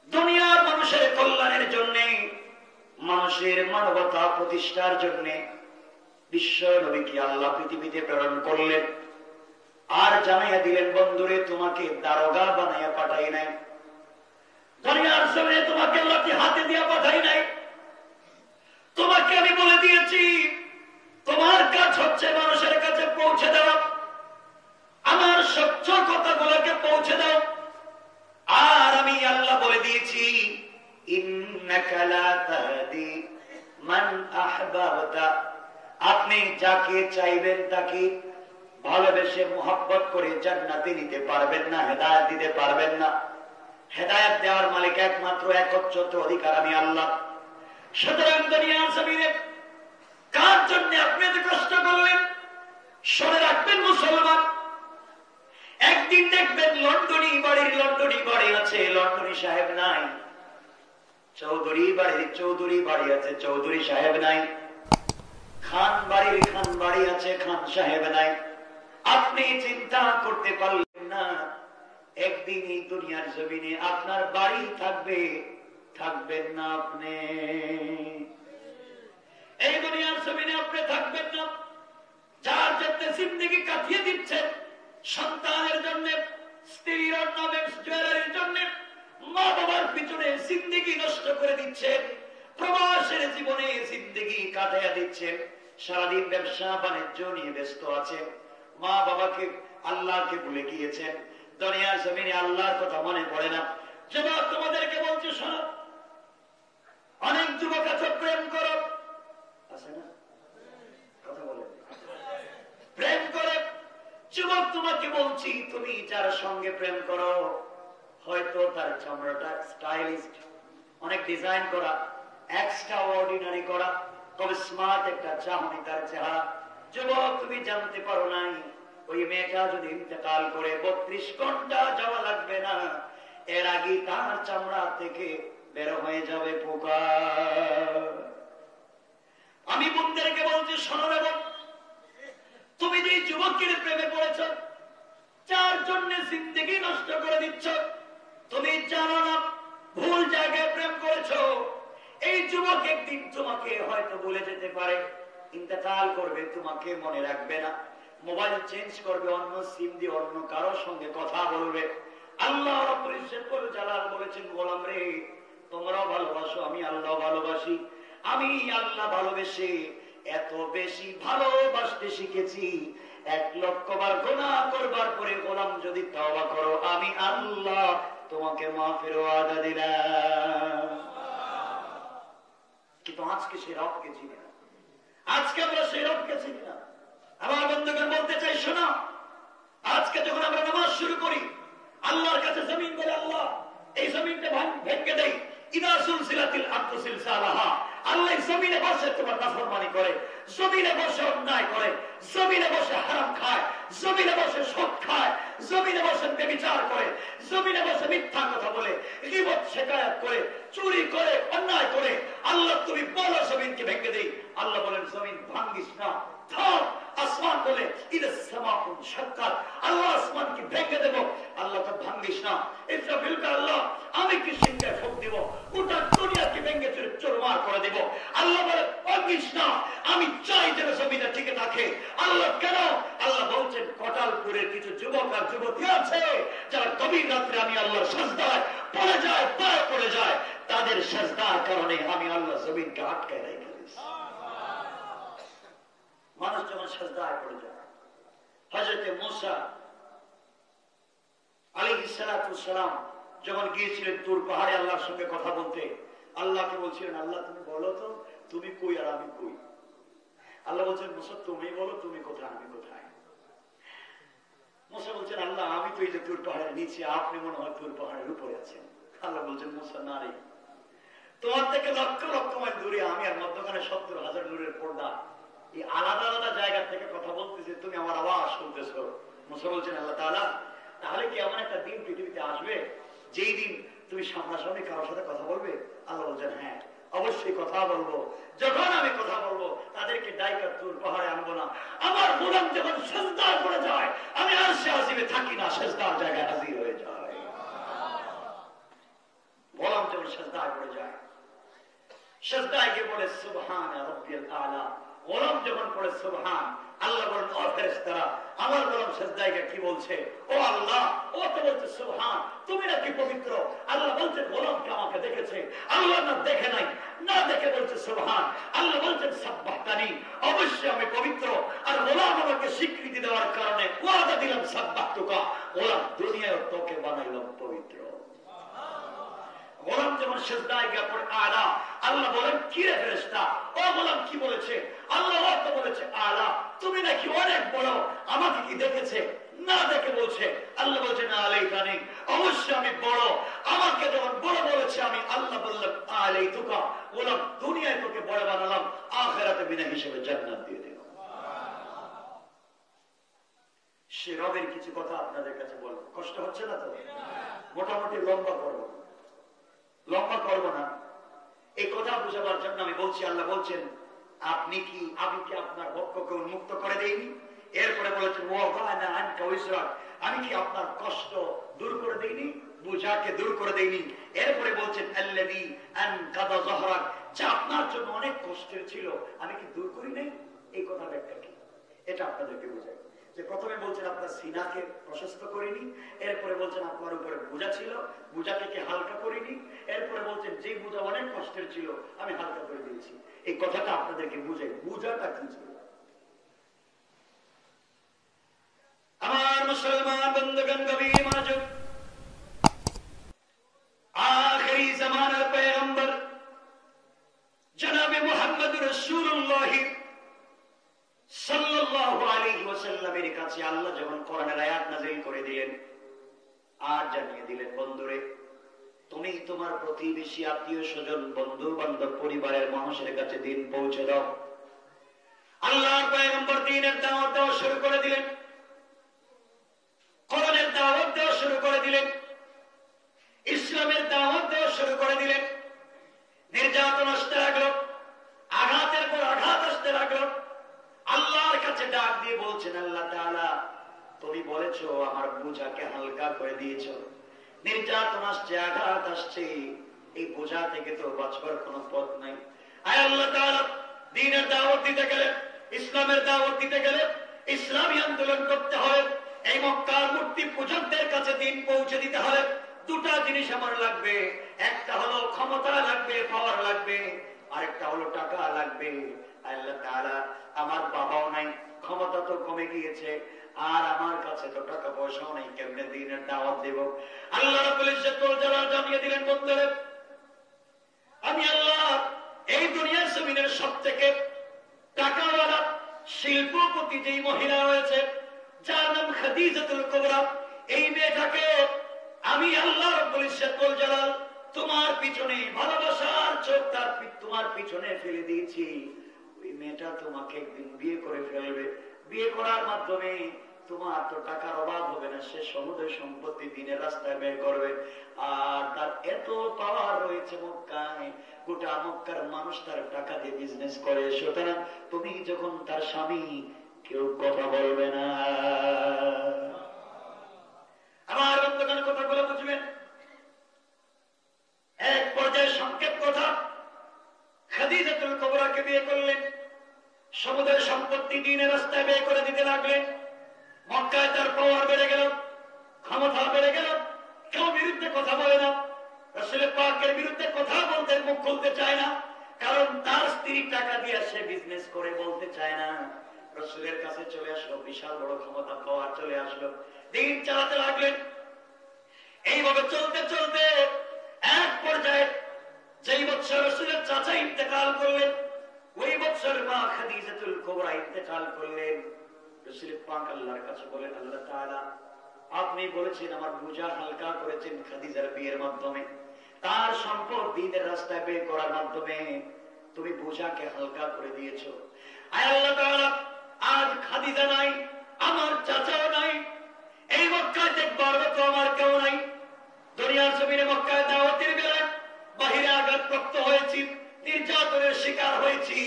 দুনিয়ার মানুষের কল্যাণের জন্য, মানুষের মানবতা প্রতিষ্ঠার জন্য। বিশ্ব নবীকে আল্লাহ পৃথিবীতে প্রেরণ করলেন আর জানাইয়া দিলেন, বন্ধুরে তোমাকে দারোগা বানাইয়া পাঠাই নাই, দুনিয়ার জমিনে তোমাকে লাঠি হাতে দিয়া পাঠাই নাই, তোমাকে আমি বলে দিয়েছি তোমার কাজ হচ্ছে মানুষের কাছে পৌঁছে দেওয়া, আমার সত্য কথাগুলোকে পৌঁছে দাও। আর আমি আল্লাহ বলে দিয়েছি, ইন্নাকা লা তাহদি মান আহবাবতা, আপনি যাকে চাইবেন তাকে ভালোবেসে মুহাব্বত করে জান্নাতে নিতে পারবেন না, হেদায়েত দিতে পারবেন না। হেদায়েত দেওয়ার মালিক একমাত্র একচ্ছত্র অধিকার আমি আল্লাহ। সুতরাং দুনিয়ার জমিনে কার জন্য আপনি এত কষ্ট করলেন? শুনে রাখবেন মুসলমান, একদিন দেখবেন লন্ডনী বাড়ি আছে, লন্ডনী সাহেব নাই, চৌধুরী বাড়ি আছে, চৌধুরী সাহেব নাই, খান বাড়ি আছে, খান সাহেব নাই। আপনি চিন্তা করতে পারলেন না একদিন এই দুনিয়ার জমিনে আপনার বাড়ি থাকবে, থাকবেন না আপনি এই দুনিয়ার জমিনে, আপনি থাকবেন না। যার জন্য জিন্দেগি কাটিয়ে দিচ্ছেন, সন্তানের জন্য, স্ত্রীর অর্নামেন্টস জুয়েলারির জন্য, মা বাবার পিছনে জিন্দেগি নষ্ট করে দিচ্ছেন, প্রবাসের জীবনে জিন্দেগি কাটাইয়া দিচ্ছেন, সারাদিন ব্যবসা বাণিজ্য নিয়ে ব্যস্ত আছেন, মা বাবাকে আল্লাহকে ভুলে গিয়েছেন, দুনিয়ার জমিনে আল্লাহর কথা মনে পড়ে না। যুবক তোমাদেরকে বলছে শোনো, অনেক যুবক আছে প্রেম করো, আছে না? কথা বলে প্রেম করে। যুবক তোমাকে বলছি, তুমি যার সঙ্গে প্রেম করো হয়তো তার চামড়াটা স্টাইলিস্ট, অনেক ডিজাইন করা, এক্সট্রা অর্ডিনারি করা, তবে স্মার্ট একটা চাহনি তার চেহারা। যুবক তুমি জানতে পারো নাই ওই মেয়েটা যদি ইন্তেকাল করে 32 ঘন্টা যাওয়া লাগবে না, এর আগে তার চামড়া থেকে বের হয়ে যাবে পোকা। আমি বন্ধুদেরকে বলছি শোনো রে, তুমি যে যুবকের প্রেমে পড়েছ, যার জন্য জিন্দেগি নষ্ট করে দিচ্ছ, তুমি জানো না ভুল জায়গায় প্রেম করেছো। এই যুবক একদিন তোমাকে হয়তো ভুলে যেতে পারে, ইন্তেকাল করবে, তোমাকে মনে রাখবে না, মোবাইল চেঞ্জ করবে, অন্য সিম দিয়ে অন্য কারোর সঙ্গে কথা বলবে। আল্লাহ রাব্বুল ইজ্জত ওয়াল জালাল বলেছেন, গোলাম রে তোমরাও ভালোবাসো, আমি আল্লাহ ভালোবাসি। আমি আল্লাহ ভালোবেসে এত বেশি ভালোবাসতে শিখেছি, 1 লক্ষ বার গুনাহ করবার পরে গোলাম যদি তওবা করো, আমি আল্লাহ তোমাকে মাফের ওয়াদা দিলাম। কিন্তু আজকে সেই রবকে চিনি না, আজকে আমরা সেই রবকে চিনি না। আমার বন্ধুগণ বলতে চাই শোনো, আজকে যখন আমরা নামাজ শুরু করি, আল্লাহর কাছে জমিন বলে আল্লাহ এই জমিনটা ভেঙে দেই, ইদা সুলসিলাতিল আরদু সিলসালাহা, আল্লাহ জমিনে বসে তোমার নাফরমানি করে, জমিনে বসে অন্যায় করে, জমিনে বসে হারাম খায়, জমিনে বসে সুদ খায়, জমিনে বসে ব্যভিচার করে, জমিনে বসে মিথ্যা কথা বলে, গীবত শিকায়াত করে, চুরি করে, অন্যায় করে, আল্লাহ তুমি বলো জমিনকে ভেঙে দেই। আল্লাহ বলেন জমিন ভাঙ্গিস না, থাম। আসমান বলে আল্লাহ আসমানকে ভেঙে দেব, আল্লাহ তো ভাঙ্গিস না। ইসরাফিলকে আল্লাহ আমি কি সিংহায় ফোক দিব, গোটা দুনিয়াকে ভেঙে চুরমার করে দেব। আল্লাহ বলে ভাঙ্গিস না, আমি চাই যেন জমিটা টিকে থাকে। আল্লাহ কেন? আল্লাহ বলছেন কটালপুরের কিছু যুবক আর যুবতী আছে যারা গভীর রাত্রে আমি আল্লাহর সাজদায় পড়ে যায়, পায়ে পড়ে যায়, তাদের সাজদার কারণে আমি আল্লাহ জমিনকে আটকায় রেখে দিয়েছি। মানুষ যখন সাজদায় পড়ে যায়, হযরতে মূসা আলাইহিস সালাতু সালাম যখন গিয়েছিলেন তুর পাহাড়ে আল্লাহর সঙ্গে কথা বলতে, আল্লাহকে বলছিলেন আল্লাহ তুমি বলো তো তুমি কই আর আমি কই। আল্লাহ বলছেন মূসা তুমি বলো তুমি কোথায় আমি কোথায়। মূসা বলছেন আল্লাহ আমি তো এই যে তুর পাহাড়ের নিচে, আপনি মনে হয় তুর পাহাড়ের উপরে আছেন। আল্লাহ বলছেন মূসা না রে, তোমার থেকে লক্ষ লক্ষ মাইল দূরে আমি, আর মধ্যখানে 70,000 নূরের পর্দা। এই আলাদা আলাদা জায়গা থেকে কথা বলতেছে, তুমি আমার আওয়াজ শুনতেছো। মূসা বলছেন আল্লাহ তাআলা তাহলে কি এমন একটা দিন পৃথিবীতে আসবে যেই দিন তুমি সামনাসামনি কারোর সাথে কথা বলবে? আল্লাহ বলছেন হ্যাঁ অবশ্যই কথা বলবো। যখন আমি কথা বলবো তাদেরকে ডাইকা তুর পাহাড়ে আনবো না। আমার গোলাম যখন সিজদায় পড়ে যায় আমি আরশে আজিমে থাকি না, সিজদার জায়গায় হাজির হয়ে যায়। গোলাম যখন সিজদায় পড়ে যায়, সিজদায় গিয়ে বলে সুবহান রাব্বিল আলা। গোলাম যখন পড়ে সুবহান, আল্লাহ বলেন ও ফেরেশতারা আমার গোলাম সিজদায় গিয়ে কি বলছে? ও আল্লাহ ও তো বলছে সুবহান, তুমি নাকি পবিত্র। আল্লাহ বলছে গোলামকে আমাকে দেখেছে, আল্লাহ না দেখে নাই, না দেখে বলছে সুবহান। আল্লাহ বলছেন সাব্বাহতানি, অবশ্যই আমি পবিত্র। আর গোলাম আমাকে স্বীকৃতি দেওয়ার কারণে ওয়াদা দিলাম সাব্বাহতুকা, গোলাম দুনিয়ায় তোকে বানাইলাম পবিত্র। গোলাম যখন সিজদায় গিয়ে পড়ে আলা, আল্লাহ বলেন কি রে ফেরেশতা ও গোলাম কি বলেছে? আল্লাহ তো বলেছে আলা, তুমি নাকি অনেক বড়, আমাকে কি দেখেছে? না দেখে বলছে। আল্লাহ বলছে না আলাইকানি, অবশ্যই আমি বড়। আমাকে যখন বড় বলেছে আমি আল্লাহ বললাম আলাইতুকা, গোলাম দুনিয়ায় তোকে বড় বানালাম, আখিরাতে বিনা হিসেবে জান্নাত দিয়ে দিলাম। সে রবের কিছু কথা আপনাদের কাছে বলবো, কষ্ট হচ্ছে না তো? মোটামুটি লম্বা করবো না, এই কথা বুঝাবার জন্য আমি বলছি। আল্লাহ বলছেন আমি কি আপনার বক্ষকে উন্মুক্ত করে দেইনি? এরপরে বলেছেন আমি কি আপনার কষ্ট দূর করে দেইনি, বোঝাকে দূর করে দেইনি? এরপরে বলছেন আল্লাযী আনকাযা যহরাক, যা আপনার জন্য অনেক কষ্টের ছিল আমি কি দূর করি নাই? এই কথা ব্যাখ্যা কি এটা আপনাদেরকে বোঝাই। যে প্রথমে বলছেন আপনার সিনাকে প্রশস্ত করিনি, এরপরে বলছেন আপনার উপরে বোঝা ছিল, বোঝাকে কি হালকা করিনি, এরপরে বলছেন যে বোঝা অনেক কষ্টের ছিল আমি হালকা করে দিয়েছি। এই কথাটা আপনাদেরকে বুঝাই, বোঝাটা কি ছিল। আমার মুসলমান বন্ধুগণ, গভীর মনোযোগ। আখেরি জামানার পয়গম্বর জনাবে মুহাম্মদ রাসূলুল্লাহ সাল্লাল্লাহু আলাইহি ওয়াসাল্লামের কাছে আল্লাহ যখন কোরআনের আয়াত নাযিল করে দিলেন আর জানিয়ে দিলেন বন্ধুরে তুমি তোমার প্রতিবেশী আত্মীয় স্বজন বন্ধু বান্ধব পরিবারের মানুষের কাছে দিন পৌঁছে দাও। আল্লাহর পয়গম্বর দ্বীনের দাওয়াত দেওয়া শুরু করে দিলেন, কোরআনের দাওয়াত দেওয়া শুরু করে দিলেন, ইসলামের দাওয়াত দেওয়া শুরু করে দিলেন। নির্যাতন আসতে লাগলো, আঘাতের পর আঘাত আসতে লাগলো। আল্লাহর কাছে ডাক দিয়ে বলছেন আল্লাহ তাআলা তুমি বলেছো আমার বোঝাকে হালকা করে দিয়েছো, নির্যাতন আসছে, আঘাত আসছে, এই বোঝা থেকে তো বাঁচবার কোনো পথ নাই। আয় আল্লাহ তাআলা দ্বীনের দাওয়াত দিতে গেলে, ইসলামের দাওয়াত দিতে গেলে ইসলামী আন্দোলন করতে হবে, এই মক্কার মূর্তি পূজকদের কাছে দিন পৌঁছে দিতে হবে। দুটা জিনিস আমার লাগবে, একটা হলো ক্ষমতা লাগবে, পাওয়ার লাগবে, আরেকটা হলো টাকা লাগবে। আল্লাহ তাআলা আমার বাবাও নাই, ক্ষমতা তো কমে গিয়েছে, আর আমার কাছে তো টাকা পয়সাও নেই, কেমনে দ্বীনের দাওয়াত দেব? আল্লাহ রাব্বুল ইজ্জত ওয়াল জালাল জানিয়ে দিলেন বন্ধুরা আমি আল্লাহ এই দুনিয়ার জমিনের সবথেকে টাকাওয়ালা শিল্পপতি যেই মহিলা রয়েছে যার নাম খাদিজাতুল কুবরা, এই মেয়েটাকে আমি আল্লাহ রাব্বুল ইজ্জত ওয়াল জালাল তোমার পিছনে ভালোবাসার চোখ তার তোমার পিছনে ফেলে দিয়েছি। ওই মেয়েটা তোমাকে একদিন বিয়ে করে ফেলবে, বিয়ে করার মাধ্যমে তোমার তো টাকার অভাব হবে না, সে সমুদয় সম্পত্তি দিনের রাস্তায় ব্যয় করবে। আর তার এত পাওয়ার রয়েছে মক্কায়, গোটা মক্কার মানুষ তার টাকা দিয়ে বিজনেস করে। সুতরাং তুমি যখন তার স্বামী, কেউ কথা বলবে না। আমার বন্ধুগণ, কথাগুলো বুঝবেন। এক পর্যায়ে সংক্ষেপ কথা, খাদিজাতুল কুবরাকে বিয়ে করলেন, সমুদ্রের সম্পত্তি দিনের রাস্তায় ব্যয় করে দিতে লাগলেন। মক্কায় তার পাওয়ার বেড়ে গেল, ক্ষমতা বেড়ে গেল, কেউ বিরুদ্ধে কথা বলে না। রাসূল পাকের বিরুদ্ধে কথা বলতে মুখ খুলতে চায় না, কারণ তার স্ত্রী টাকা দিয়ে সে বিজনেস করে বলতে চায় না। রাসূলের কাছে চলে আসলো, বিশাল বড় ক্ষমতা, পাওয়ার চলে আসলো, দিন চালাতে লাগলেন। এইভাবে চলতে চলতে এক পর্যায়ে যেই বছর রাসূলের চাচা ইন্তেকাল করলেন, ওই বছর মা খাদিজাতুল কুবরা ইন্তেকাল করলেন। রাসূল পাক আল্লাহর কাছে বলেন, আল্লাহ তাআলা আপনি বলেছেন আমার বোঝা হালকা করেছেন খাদিজার বিয়ের মাধ্যমে, তার সম্পদ দিনের রাস্তায় ব্যয় করার মাধ্যমে তুমি বোঝাকে হালকা করে দিয়েছো। আয় আল্লাহ তাআলা, আজ খাদিজা নাই, আমার চাচাও নাই, এই মক্কায় দেখবার মতো আমার কেউ নাই। দুনিয়ার জমিনে মক্কায় দাওয়াতের বেলায় বাহিরে আঘাতপ্রাপ্ত হয়েছি, নির্যাতনের শিকার হয়েছি,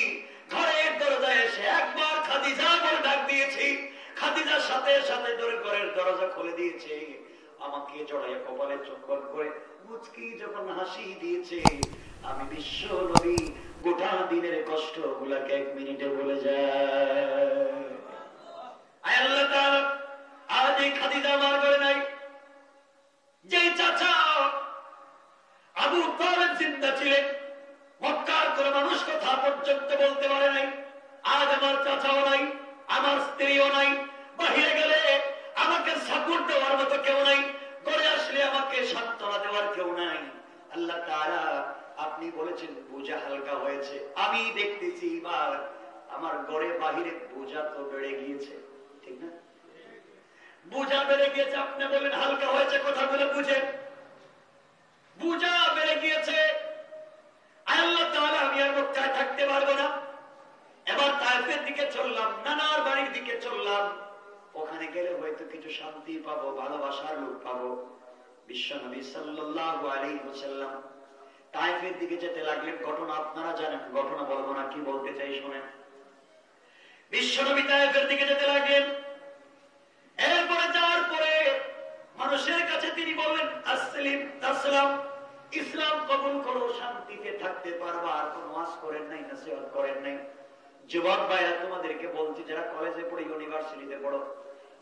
ঘরের দরজায় এসে একবার খাদিজা বলে ডাক দিয়েছি, খাদিজার সাথে সাথে ঘরের দরজা খুলে দিয়েছে, আমাকে জড়াইয়া কপালে চুম্বন করে মুচকি যখন হাসি দিয়েছে, আমি বিশ্ব নবী গোটা দিনের কষ্ট গুলাকে 1 মিনিটে বলে যায়। আয় আল্লাহ তাআলা, আজ এই খাদিজা আমার ঘরে নাই। যে চাচা আবু তালেব জিন্দা ছিলেন, মক্কার কোন মানুষ কথা পর্যন্ত বলতে পারে নাই, আজ আমার চাচাও নাই, আমার স্ত্রীও নাই, বাহিরে গেলে আমাকে সাপোর্ট দেওয়ার মতো কেউ নাই, ঘরে আসলে আমাকে সান্ত্বনা দেওয়ার কেউ নাই। আল্লাহ তাআলা আপনি বলেছেন বোঝা হালকা হয়েছে, আমি দেখতেছি এবার আমার ঘরে বাহিরে বোঝা তো বেড়ে গিয়েছে, ঠিক না? বোঝা বেড়ে গিয়েছে, আপনি বলেন হালকা হয়েছে, কথাগুলো বুঝেন। বোঝা বেড়ে গিয়েছে। আল্লাহ তাআলা আমি আর মক্কায় থাকতে পারবো না, এবার তায়েফের দিকে চললাম, নানার বাড়ির দিকে চললাম, ওখানে গেলে হয়তো কিছু শান্তি পাবো, ভালোবাসার লোক পাবো। বিশ্বনবী সাল্লাল্লাহু আলাইহি ওয়াসাল্লাম তায়েফের দিকে যেতে লাগলেন। ঘটনা আপনারা জানেন, ঘটনা বলবো না, কি বলতে চাই শোনেন। বিশ্বনবী তায়েফের দিকে যেতে লাগলেন। এরপরে যাওয়ার পরে মানুষের কাছে তিনি বললেন, আসসালাম আসসালাম, ইসলাম কবুল করো, শান্তিতে থাকতে পারবা। আর কোন ওয়াজ করেন নাই, নসিহত করেন নাই। যুবক ভাইরা, তোমাদেরকে বলছি, যারা কলেজে পড়ো, ইউনিভার্সিটিতে পড়ো,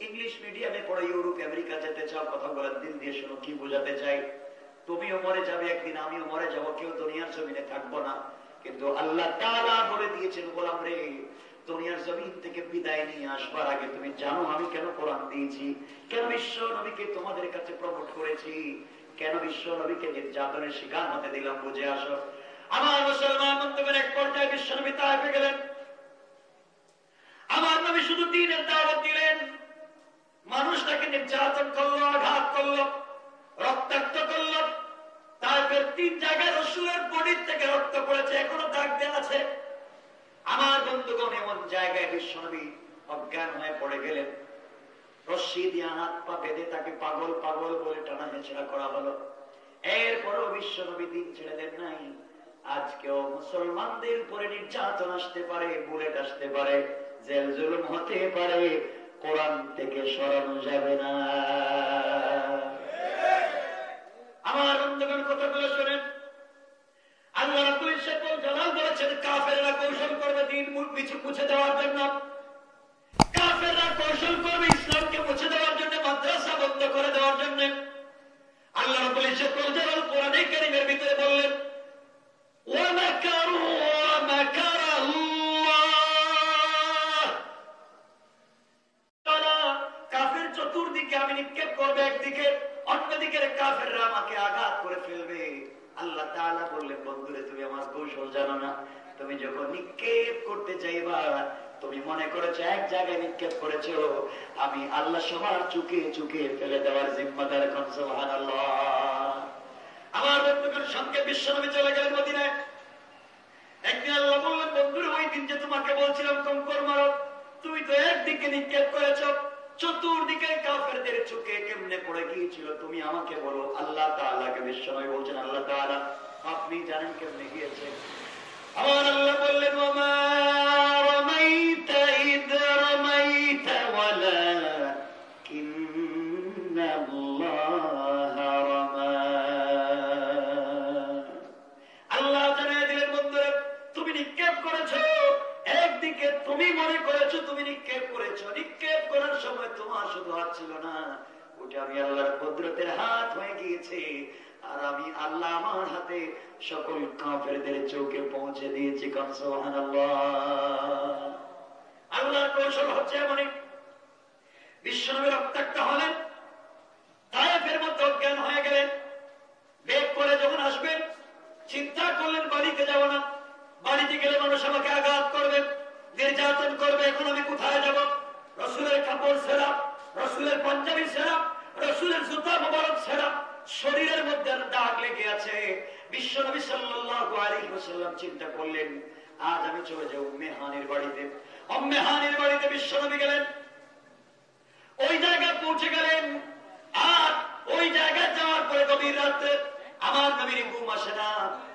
ইংলিশ মিডিয়ামে পড়ো, ইউরোপ আমেরিকা যেতে চাও, কথা বলার দিল দিয়ে শোনো, কি বোঝাতে চাই। তুমিও মরে যাবে একদিন, আমিও মরে যাবো, কেউ দুনিয়ার জমিনে থাকবো না। কিন্তু আল্লাহ তাআলা বলে দিয়েছেন, গোলাম রে, দুনিয়ার জমিন থেকে বিদায় নিয়ে আসবার আগে তুমি জানো আমি কেন কোরআন দিয়েছি, কেন বিশ্ব নবীকে তোমাদের কাছে প্রমোট করেছি, কেন বিশ্ব নবীকে নির্যাতনের শিকার হতে দিলাম, বুঝে আসো। আমার মুসলমান বন্ধুদের, এক পর্যায়ে বিশ্ব নবী তায়েফে গেলেন। আমার নবী শুধু দ্বীনের দাওয়াত দিলেন, মানুষটাকে নির্যাতন করলো, আঘাত করলো, রক্তাক্ত করলো। তায়েফের 3 জায়গায় রাসূলের বডির থেকে রক্ত পড়েছে, এখনো দাগ দেওয়া আছে। আমার বন্ধুগণ, এমন জায়গায় বিশ্বনবী অজ্ঞান হয়ে পড়ে গেলেন। রশ্মি দিয়ে হাত পা বেঁধে তাকে পাগল পাগল বলে টানা হেঁচড়া করা হলো। এরপরও বিশ্বনবী দিন ছেড়ে দেন নাই। আজকেও মুসলমানদের উপরে নির্যাতন আসতে পারে, বুলেট আসতে পারে, জেল জুলুম হতে পারে, কোরআন থেকে সরানো যাবে না। আমার বন্ধুগণ, কথাগুলো শোনেন। আল্লাহ রাব্বুল ইজ্জত ওয়াল জালাল বলেছেন, কাফেররা কৌশল করবে দিন পিছু মুছে দেওয়ার জন্য, কাফেররা কৌশল করবে ইসলামকে মুছে দেওয়ার জন্য, মাদ্রাসা বন্ধ করে দেওয়ার জন্য। আল্লাহ রাব্বুল ইজ্জত ওয়াল জালাল কোরআনে কারীমের ভিতরে বললেন, ওয়া মাকারু ওয়া মাকারা আল্লাহ। তারা কাফের চতুর্দিকে আমি নিক্ষেপ করবে একদিকে, অন্যদিকে কাফেররা আমাকে আঘাত করে ফেলবে। আল্লাহ তাআলা বললেন, বন্ধুরে তুমি আমার কৌশল জানো না, তুমি যখন নিক্ষেপ করতে চাইবা, তুমি মনে করেছো এক জায়গায় নিক্ষেপ করেছো, আমি আল্লাহ সবার চুকে চুকে ফেলে দেওয়ার জিম্মাদার। কোন সুবহানাল্লাহ। আমার বন্ধুদের সঙ্গে বিশ্বনবী চলে গেলেন মদিনায়। একদিন আল্লাহ বললেন, বন্ধুরে ওই দিন যে তোমাকে বলছিলাম কঙ্কর মারো, তুমি তো একদিকে নিক্ষেপ করেছো, চতুর্দিকে কাফেরদের চোখে কেমনে পড়ে গিয়েছিল তুমি আমাকে বলো। আল্লাহ তাআলাকে বিশ্বনবী বলছেন, আল্লাহ তাআলা আপনি জানেন কেমনে গিয়েছে। আমার আল্লাহ বললেন, ওমা রামাইতা ইদ রামাইতা ওয়ালাকিন্নাল্লাহা রামা। আল্লাহ জানিয়ে দিলেন, বন্ধুরা তুমি নিক্ষেপ করেছো, একদিকে তুমি মনে করেছো তুমি নিক্ষেপ করেছো, নিক্ষেপ করার সময় তোমার শুধু হাত ছিল না, ওটা আমি আল্লাহর কুদরতের হাত হয়ে গিয়েছে। আর আমি আল্লাহ আমার হাতে সকল কাফেরদের চোখে পৌঁছে দিয়েছি। সুবহানাল্লাহ। আল্লাহর কৌশল হচ্ছে এমনই, বিশ্বনবী রক্তাক্ত হলেন, তায়েফের মধ্যে অজ্ঞান হয়ে গেলেন। বেগ করে যখন আসবেন চিন্তা করলেন বাড়িতে যাব না, বাড়িতে গেলে মানুষ আমাকে আঘাত করবে, নির্যাতন করবে, এখন আমি কোথায় যাব? রসুলের কাপড় ছেঁড়া, রসুলের পাঞ্জাবি ছেঁড়া, রসুলের জুতা মোবারক ছেঁড়া, শরীরের মধ্যে দাগ লেগে আছে। বিশ্বনবী সাল্লাল্লাহু আলাইহি ওয়াসাল্লাম চিন্তা করলেন, আজ আমি চলে যাই উম্মে হানির বাড়িতে। উম্মে হানির বাড়িতে বিশ্বনবী গেলেন, ওই জায়গায় পৌঁছে গেলেন। আর ওই জায়গায় যাওয়ার পরে গভীর রাত্রে আমার নবীর ঘুম আসে না।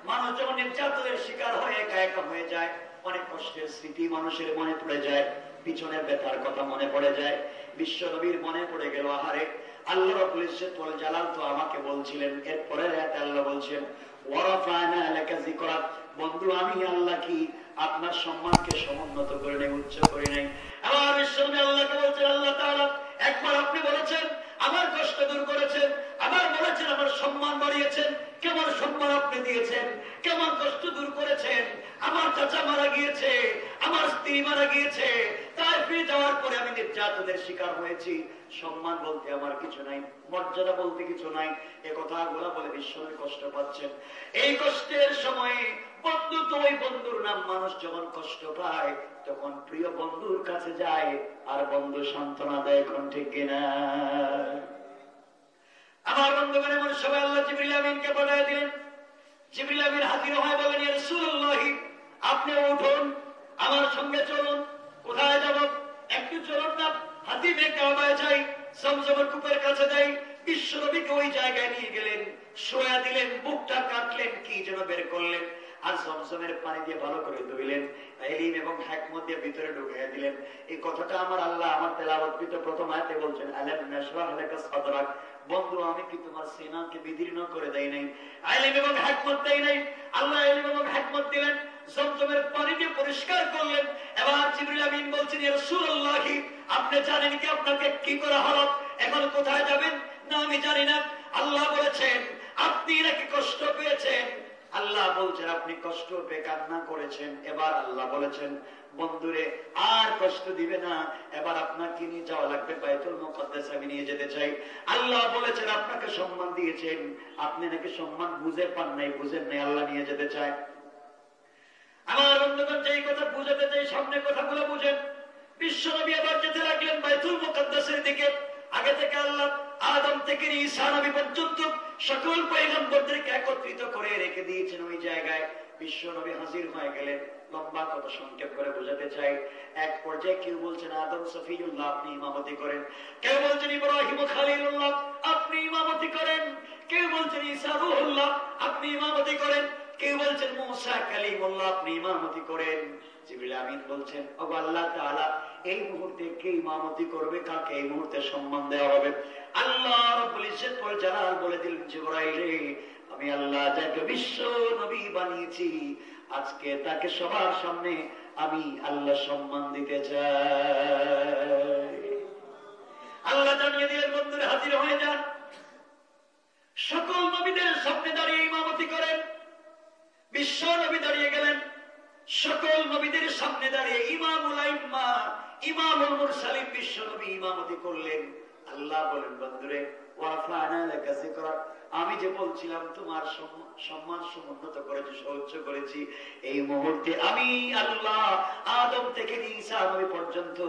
মানুষ যখন নির্যাতনের শিকার হয়ে একা একা হয়ে যায়, অনেক কষ্টের স্মৃতি মানুষের মনে পড়ে যায়, পিছনের ব্যথার কথা মনে পড়ে যায়। বিশ্ব নবীর মনে পড়ে গেল, আহারে আল্লাহ রাব্বুল ইজ্জত ওয়াল জালাল তো আমাকে বলছিলেন, এরপরে আয়াতে আল্লাহ বলছেন ওয়ারাফানা লাকা যিকরাক, বন্ধু আমি আল্লাহ কি আপনার সম্মানকে সমুন্নত করে নেই, উচ্চ করে নেই। আমার বিশ্বনবী আল্লাহকে বলছেন, আল্লাহ তাআলা একবার আপনি বলেছেন আমার কষ্ট দূর করেছেন, আবার বলেছেন আমার সম্মান বাড়িয়েছেন। কেমন সম্মান আপনি দিয়েছেন, কেমন কষ্ট দূর করেছেন। আমার চাচা মারা গিয়েছে, আমার স্ত্রী মারা গিয়েছে, তাইফে যাওয়ার পরে আমি নির্যাতনের শিকার হয়েছি। সম্মান বলতে আমার কিছু নাই, মর্যাদা বলতে কিছু নাই। এ কথাগুলো বলে বিশ্বনবী কষ্ট পাচ্ছেন। এই কষ্টের সময়ে বন্ধু তো ওই বন্ধুর নাম, মানুষ যখন কষ্ট পায় তখন প্রিয় বন্ধুর কাছে যায় আর বন্ধু সান্ত্বনা দেয়। এখন ঠিক কিনা? আমার বন্ধুগণ এমন সবাই আল্লাহ জিবরিল আমিনকে পাঠিয়ে দিলেন। জিবরিল আমিন হাজির হয়ে বলেন, ইয়া রাসূলুল্লাহ আপনি উঠুন, আমার সঙ্গে চলুন। কোথায় যাব? একটু চলুন না, হাতিমে কাবায় যাই, জমজমের কূপের কাছে যাই। বিশ্বনবীকে ওই জায়গায় নিয়ে গেলেন, শোয়া দিলেন, বুকটা কাটলেন, কি যেন বের করলেন, আর জমজমের পানি দিয়ে ভালো করে ধুইলেন, ইলম এবং হিকমত দিয়ে ভিতরে ঢুকিয়ে দিলেন। এই কথাটা আমার আল্লাহ আমার তেলাওয়াতকৃত প্রথম আয়াতে বলছেন, আলাম নাশরাহ লাকা সাদরাক, বন্ধু আমি কি তোমার সিনাকে বিদীর্ণ করে দেই নাই, ইলম এবং হিকমত দেই নাই? আল্লাহ ইলম এবং হিকমত দিলেন, জমজমের পানি দিয়ে পরিষ্কার করলেন। এবার জিবরিল আমিন বলছেন, ইয়া রাসূলুল্লাহ আপনি জানেন কি আপনাকে কি করা হলো? এখন কোথায় যাবেন? না আমি জানি না। আল্লাহ বলেছেন আপনি নাকি কষ্ট পেয়েছেন। আল্লাহ বলছেন আপনি কষ্ট পেয়ে কান্না করেছেন। এবার আল্লাহ বলেছেন, বন্ধুরে আর কষ্ট দিবে না, এবার আপনাকে নিয়ে যাওয়া লাগবে বাইতুল মুকাদ্দাস, আমি নিয়ে যেতে চাই। আল্লাহ বলেছেন আপনাকে সম্মান দিয়েছেন, আপনি নাকি সম্মান বুঝে পান নাই, বুঝেন নাই, আল্লাহ নিয়ে যেতে চায়। আমার বন্ধুগণ যেই কথা বুঝাতে চাই সামনে কথাগুলো বুঝেন। বিশ্বনবী আবার যেতে লাগলেন বাইতুল মুকাদ্দাসের দিকে। আগে থেকে আল্লাহ আদম থেকে ঈসা নবী পর্যন্ত সকল পয়গম্বরদেরকে একত্রিত করে রেখে দিয়েছেন ওই জায়গায়। বিশ্বনবী হাজির হয়ে গেলেন। লম্বা কথা সংক্ষেপ করে বোঝাতে চাই। এক পর্যায়ে কেউ বলছেন আদম সফিউল্লাহ আপনি ইমামতি করেন, কেউ বলছেন ইব্রাহিম খলিলুল্লাহ আপনি ইমামতি করেন, কেউ বলছেন ঈসা রূহুল্লাহ আপনি ইমামতি করেন, কেউ বলছেন মুসা কালিমুল্লাহ আপনি ইমামতি করেন। জিবরিল আমিন বলছেন, ওগো আল্লাহ তাআলা এই মুহূর্তে কে ইমামতি করবে, কাকে এই মুহূর্তে সম্মান দেওয়া হবে? আল্লাহ রাব্বুল ইজ্জত ওয়াল জালাল বলে দিলেন, জিবরাইল আমি আল্লাহ যাকে বিশ্ব নবী বানিয়েছি আজকে তাকে সবার সামনে আমি আল্লাহ সম্মান দিতে চাই। আল্লাহ জানিয়ে দিলেন, বন্ধুরা হাজির হয়ে যান, সকল নবীদের সামনে দাঁড়িয়ে ইমামতি করেন। বিশ্ব নবী দাঁড়িয়ে গেলেন, সকল নবীদের সামনে দাঁড়িয়ে ইমামুল আইম্মা ইমামুল মুরসালিন বিশ্ব নবী ইমামতি করলেন। আল্লাহ বলেন, বন্ধুরে ওয়াফানা লাকা যিকরাক, আমি যে বলছিলাম তোমার সম্মান সমুন্নত করেছি, সহ্য করেছি, এই মুহূর্তে আমি আল্লাহ আদম থেকে ঈসা নবী পর্যন্ত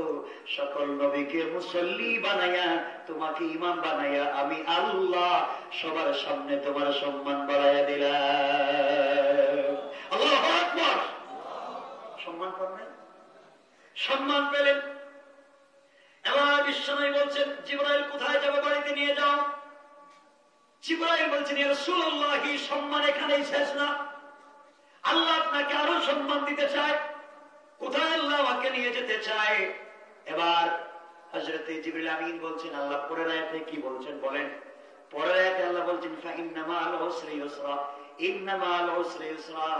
সকল নবীকে মুসল্লি বানাইয়া তোমাকে ইমাম বানাইয়া আমি আল্লাহ সবার সামনে তোমার সম্মান বাড়াইয়া দিলাম। আল্লাহু আকবার। সম্মান পাবেন, সম্মান পেলেন। এবার বিশ্বনবী বলছেন এখানেই শেষ না, আল্লাহ আপনাকে আরো সম্মান দিতে চায়। কোথায় আল্লাহ আমাকে নিয়ে যেতে চায়? এবার হযরতে জিবরিল আমিন বলছেন, আল্লাহ পরের আয়াতে কি বলছেন বলেন? পরের আয়াতে আল্লাহ বলছেন, ফাইন্না মা'আল উসরি ইউসরা, ইন্না মা'আল উসরি ইউসরা।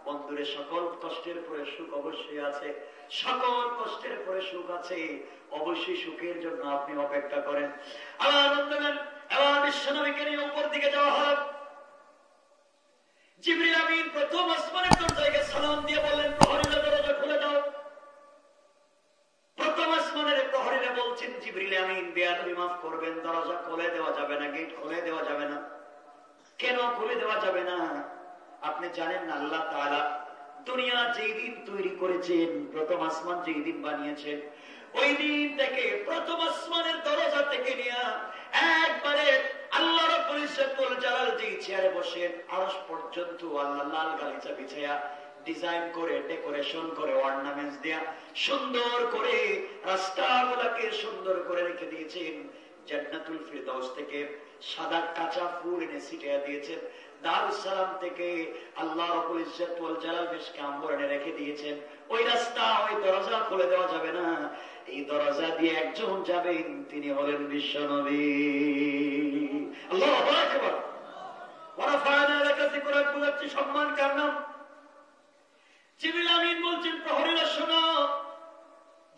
বন্ধুরে, সকল কষ্টের পরে সুখ অবশ্যই আছে, সকল কষ্টের পরে সুখ আছে, অবশ্যই সুখের জন্য আপনি অপেক্ষা করেন। আমার বন্ধুগণ, এবার বিশ্বনবীকে নিয়ে উপর দিকে যাওয়া হলো। জিবরিল আমিন প্রথম আসমানের দরজায় গিয়ে সালাম দিয়ে বললেন, প্রহরীরা দরজা খুলে দাও। প্রথম আসমানের প্রহরীরা বলছেন, জিবরিল আমিন বেয়াদবি মাফ করবেন, দরজা খুলে দেওয়া যাবে না, গেট খুলে দেওয়া যাবে না। কেন খুলে দেওয়া যাবে না? আপনি জানেন না আল্লাহ তাআলা দুনিয়া যেই দিন তৈরি করেছেন, প্রথম আসমান যেই দিন বানিয়েছেন, ওই দিন থেকে প্রথম আসমানের দরজা থেকে নিয়ে একবারে আল্লাহ রাব্বুল ইজ্জতুল জালাল যেই চেয়ারে বসেন আরশ পর্যন্ত আল্লাহ লাল গালিচা বিছায়া ডিজাইন করে, ডেকোরেশন করে, অর্নামেন্টস দেয়া সুন্দর করে রাস্তাগুলোকে সুন্দর করে রেখে দিয়েছেন। জান্নাতুল ফিরদাউস থেকে সাদা কাঁচা ফুল এনে ছিটিয়ে দিয়েছেন। দারুস সালাম থেকে আল্লাহ রাব্বুল ইজ্জত ওয়াল জালাল বেশকে আম্বর এনে রেখে দিয়েছেন। ওই রাস্তা, ওই দরজা খুলে দেওয়া যাবে না। এই দরজা দিয়ে একজন যাবেন, তিনি হলেন বিশ্বনবী। আল্লাহু আকবার। ওয়া রাফা'না লাকা যিকরাক, বলছি সম্মান কার নাম? জিবরিল আমিন বলছেন, প্রহরীরা শোনো,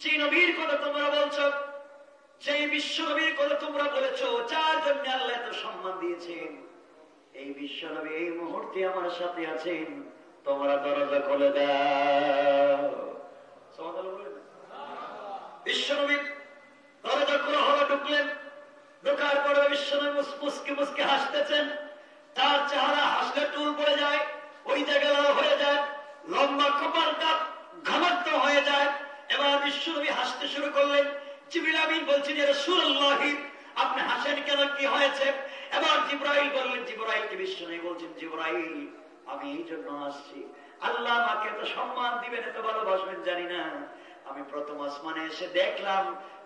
যে নবীর কথা তোমরা বলছো, যে বিশ্ব নবীর কথা তোমরা বলেছো, যার জন্য আল্লাহ এত সম্মান দিয়েছেন, এই বিশ্ব নবী এই মুহূর্তে আমার সাথে আছেন। তোমরা দরজা খুলে দাও। বিশ্ব নবী দরজা খোলা হলো, ঢুকলেন। ঢোকার পরে বিশ্ব নবী মুসকে মুসকে হাসতেছেন। তার চেহারা হাসলে টুল পড়ে যায়, ওই জায়গায় লাল হয়ে যায়, লম্বা কপালটা ঘনত্ব হয়ে যায়। এবার বিশ্ব নবী হাসতে শুরু করলেন। জিবরিল আমিন বলছেন, ইয়া রাসূলুল্লাহ, আপনি হাসেন কেন, কি হয়েছে? এবার জিবরাইল বললেন, জিবরাইলকে বিশ্ব নবী বলছেন, জিবরাইল, আমি এই জন্য আসছি, আল্লাহ আমাকে এত সম্মান দিবেন, এত ভালোবাসবেন জানি না। আমি প্রথম আসমানে এসে দেখলাম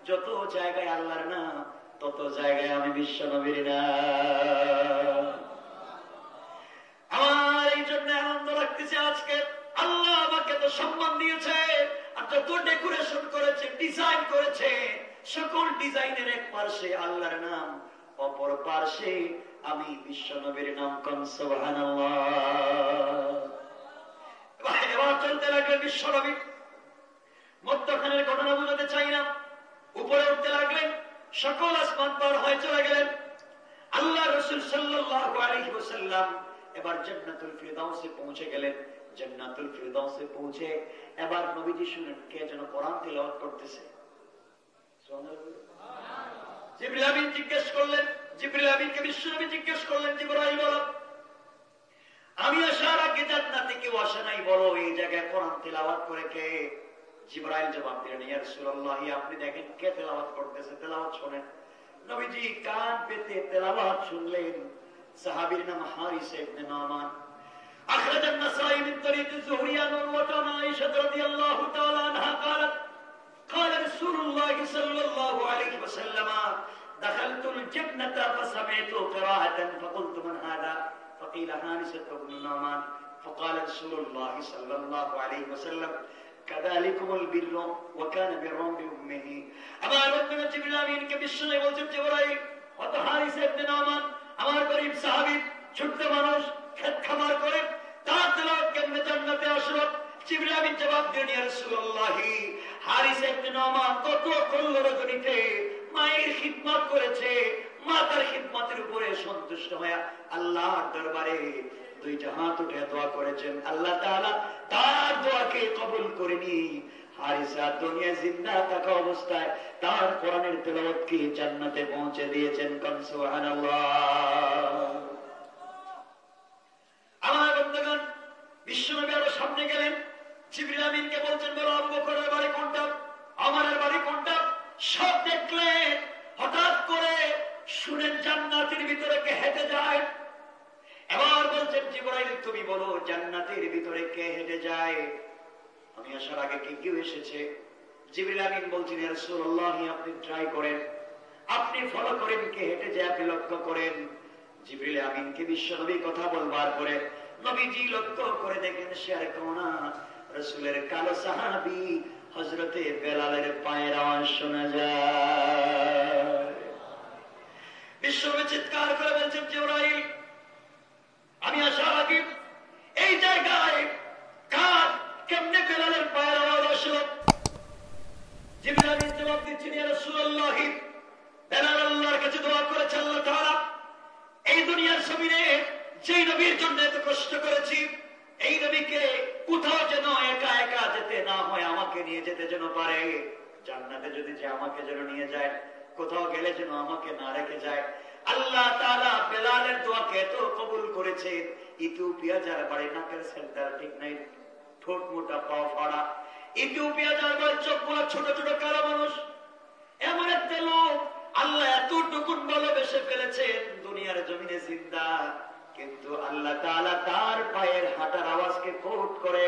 যত জায়গায় আল্লাহর নাম, তত জায়গায় আমি বিশ্ব নবীর নাম। আমার এই জন্য আনন্দ লাগতেছে আজকে, আল্লাহ আমাকে তো সম্মান দিয়েছে। আর যত ডেকোরেশন করেছে, ডিজাইন করেছে, সকল ডিজাইনের এক পার্শ্বে আল্লাহর নাম, অপর পার্শ্বে আমি বিশ্ব নবীর নাম। কোন সুবহানাল্লাহ। এবার চলতে লাগলেন বিশ্ব নবী। মধ্যখানের ঘটনা বোঝাতে চাই না, উপরে উঠতে লাগলেন, সকল আসমান পার হয়ে চলে গেলেন। আল্লাহ রাসূল সাল্লাল্লাহু আলাইহি ওয়াসাল্লাম এবার জান্নাতুল ফিরদাউসে পৌঁছে গেলেন। জান্নাতুল ফিরদাউসে পৌঁছে এবার নবীজি শুনেন কে যেন কোরআন তিলাওয়াত করতেছে। জিবরিল আমিন জিজ্ঞেস করলেন, জিবরিল আমিনকে বিশ্ব নবী জিজ্ঞেস করলেন, জিবরাইল বলো, আমি আসার আগে জান্নাতে কেউ আসে নাই, বলো এই জায়গায় কোরআন তিলাওয়াত করে কে? জিবরাইল জবাব দিলেন, ইয়া রাসূলুল্লাহ, আপনি দেখেন কে তেলাওয়াত করতেছে, তেলাওয়াত শুনেন। নবীজি কান পেতে তেলাওয়াত শুনলেন। সাহাবীর নাম হারিস ইবনে নুমান। أخرج النسائي من طريق الزهري عن عروة عن عائشة رضي الله تعالى عنها قالت قال رسول الله صلى الله عليه وسلم دخلت الجنة فسمعت قراءة فقلت من هذا؟ فقيل حارثة بن نعمان فقال رسول الله صلى الله عليه وسلم كذلكم البر وكان بر بأمه. أما ربنا جبريل آمين كبشر وجب جبرائيل وتحارثة بن نعمان আমার গরীব সাহাবী, ছোট্ট মানুষ, খেত খামার করে, তার তেলাওয়াত কেমনে জান্নাতে আসলো? জিবরিল আমিন জবাব দিলেন, ইয়া রাসূলুল্লাহ, হারিস ইবনে নুমান কত করল রজনীতে মায়ের খিদমত করেছে, মা তার খিদমতের উপরে সন্তুষ্ট হয়ে আল্লাহর দরবারে দুইটা হাত উঠে দোয়া করেছেন। আল্লাহ তাআলা তার দোয়াকে কবুল করেনি। হারিসা দুনিয়া জিন্দা থাকা অবস্থায় তার কোরআনের তেলাওয়াতকে জান্নাতে পৌঁছে দিয়েছেন। কোন সুবহানাল্লাহ। আমার বন্ধুগণ, বিশ্বনবী আরো সামনে গেলেন। জিবরিল আমিনকে বলছেন, বলো আবু বকরের বাড়ি কোনটা, ওমরের বাড়ি কোনটা? সব দেখলেন। হঠাৎ করে শুনেন জান্নাতের ভিতরে কে হেঁটে যায়। এবার বলছেন, জিবরাইল তুমি বলো জান্নাতের ভিতরে কে হেঁটে যায়? আমি আসার আগে কে কেউ এসেছে? জিবরিল আমিন বলছেন, ইয়া রাসূলুল্লাহ, আপনি ট্রাই করেন, আপনি ফলো করেন, কে হেঁটে যায় আপনি লক্ষ্য করেন। জিবরিল আমিনকে বিশ্বনবী কথা বলবার পরে নবীজি লক্ষ্য করে দেখেন সে আর কেউ না, রাসূলের কালো সাহাবী হযরতে বেলালের পায়ের আওয়াজ শোনা যায়। বিশ্বনবী চিৎকার করে বলছেন, জিবরাইল আমি আসার আগে এই জায়গায় কার কেমনে বেলালের পায়ের আওয়াজ আসলো? জিবরিল আমিন জবাব দিচ্ছেন, ইয়া রাসূলুল্লাহ, বেলাল আল্লাহর কাছে দোয়া করেছে, আল্লাহ তাআলা এই দুনিয়ার জমিনে যেই নবীর জন্য এত কষ্ট করেছি, এই নবীকে কোথাও যেন একা একা যেতে না হয়, আমাকে নিয়ে যেতে যেন পারে। জান্নাতে যদি যে আমাকে যেন নিয়ে যায়, কোথাও গেলে যেন আমাকে না রেখে যায়। আল্লাহ তাআলা বেলালের দোয়াকে এত কবুল করেছে। ইথিওপিয়া যার বাড়ি, নাকের সেন্টার ঠিক নাই, ঠোঁট মোটা, পা ফাড়া, ইথিওপিয়া যার বাড়ি, চোখ মোটা, ছোট ছোট কালো মানুষ, এমন একটা লোক আল্লাহ এতটুকুন ভালোবেসে ফেলেছেন, দুনিয়ার জমিনে জিন্দা, কিন্তু আল্লাহ তাআলা তার পায়ের হাঁটার আওয়াজকে কোট করে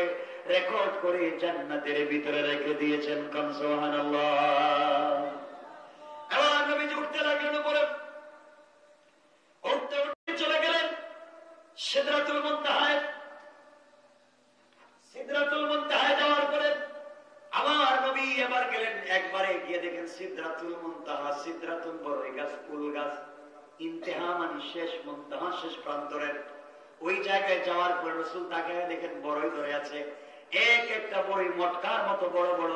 রেকর্ড করে জান্নাতের ভিতরে রেখে দিয়েছেন। কোন সুবহানাল্লাহ। এবার নবীজি উঠতে লাগলেন, উপরে উঠতে উঠতে চলে গেলেন সিদরাতুল মুনতাহায়। সিদরাতুল মুনতাহায় যাওয়ার পরে আমার নবী এবার গেলেন, একবারে গিয়ে দেখেন সিদরাতুল মুনতাহা, সিদরাতুল বড়ই গাছ, ফুল গাছ, ইন্তেহা মানে শেষ, মুনতাহা শেষ প্রান্তরের। ওই জায়গায় যাওয়ার পর রাসূল তাকে দেখেন বড়ই ধরে আছে, এক একটা বড়ই মটকার মতো বড় বড়,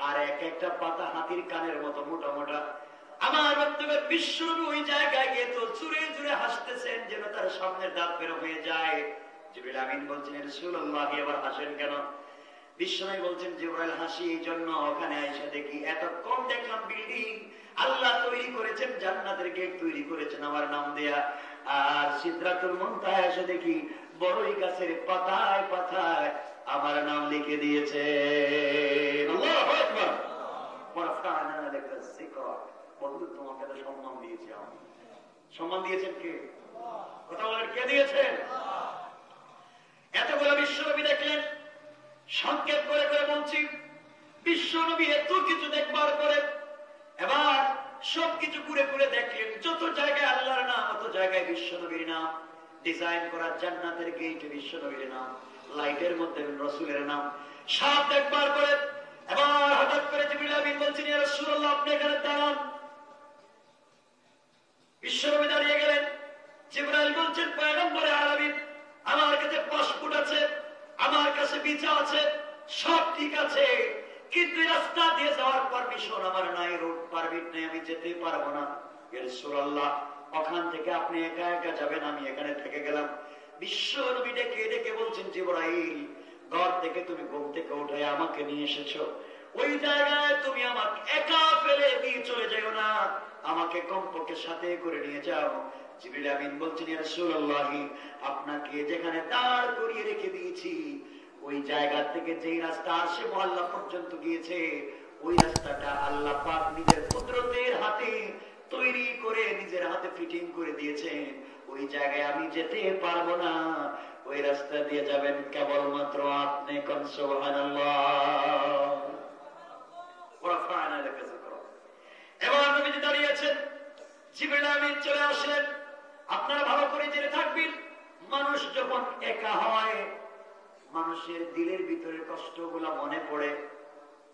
আর এক একটা পাতা হাতির কানের মতো মোটা মোটা। আমার বন্ধুগণ, বিশ্বনবী ওই জায়গায় গিয়ে তো জুড়ে জুড়ে হাসতেছেন, যেন তার সামনের দাঁত বের হয়ে যায়। জিবরিল আমিন বলছেন, রাসূলুল্লাহ এবার হাসেন কেন? বিশ্বনবী বলছেন, জিবরাইল হাসি এই জন্য, ওখানে এসে দেখি এত কম দেখলাম বিল্ডিং আল্লাহ তৈরি করেছেন, জান্নাতের গেট তৈরি করেছেন আমার নাম দেয়া, আর সিদরাতুল মুনতাহা এসে দেখি বড়ই গাছের পাতায় পাতায় আমার নাম লিখে দিয়েছে। আল্লাহু আকবার। ওয়ারফা'না লাকা যিকরা। বন্ধু, তোমাকে তো সম্মান দিয়েছি আমি। সম্মান দিয়েছেন কে? কথা বলেন, কে দিয়েছেন? এতগুলো বিশ্বনবী দেখলেন। সংক্ষেপ করে করে বলছি, বিশ্বনবী এত কিছু দেখবার পরে এবার সবকিছু ঘুরে ঘুরে দেখলেন, যত জায়গায় আল্লাহর নাম, অত জায়গায় বিশ্বনবীর নাম, ডিজাইন করা জান্নাতের গেটে বিশ্বনবীর নাম, লাইটের মধ্যে রাসূলের নাম, সব দেখবার পরে এবার হঠাৎ করে জিবরিল আমিন বলছেন, ইয়া রাসূলুল্লাহ আপনি এখানে দাঁড়ান। বিশ্বনবী দাঁড়িয়ে গেলেন। জিবরাইল বলছেন, পয়গম্বরে আরবি, আমার কাছে পাসপোর্ট আছে, আমার কাছে ভিসা আছে, সব ঠিক আছে, কিন্তু রাস্তা দিয়ে যাওয়ার পারমিশন আমার নাই, রোড পারমিট নেই, আমি যেতে পারবো না। ইয়া রাসূলুল্লাহ ওখান থেকে আপনি একা একা যাবেন, আমি এখানে থেকে গেলাম। বিশ্বনবী ডেকে ডেকে বলছেন, জিবরাইল ঘর থেকে তুমি ঘুম থেকে উঠে আমাকে নিয়ে এসেছো, ওই জায়গায় তুমি আমাকে একা ফেলে নিয়ে চলে যাও না, আমাকে কমপক্ষে সাথে করে নিয়ে যাও। জিবরিল আমিন বলছেন, ইয়া রাসূলুল্লাহ আপনাকে যেখানে দাঁড় করিয়ে রেখে দিয়েছি, ওই জায়গা থেকে যেই রাস্তা আরশে মুআল্লা পর্যন্ত গিয়েছে, ওই রাস্তাটা আল্লাহ পাক নিজের কুদরতের হাতে তৈরি করে নিজের হাতে ফিটিং করে দিয়েছেন। ওই জায়গায় আমি যেতে পারবো না, ওই রাস্তা দিয়ে যাবেন কেবলমাত্র আপনি। কোন সুবহানাল্লাহ। ওয়ারফা'না লাকা যিকরা। এবার নবীজি দাঁড়িয়ে আছেন, জিবরিল আমিন চলে আসলেন। আপনারা ভালো করে জেনে থাকবেন, মানুষ যখন একা হয়, মানুষের দিলের ভিতরে কষ্টগুলা মনে পড়ে,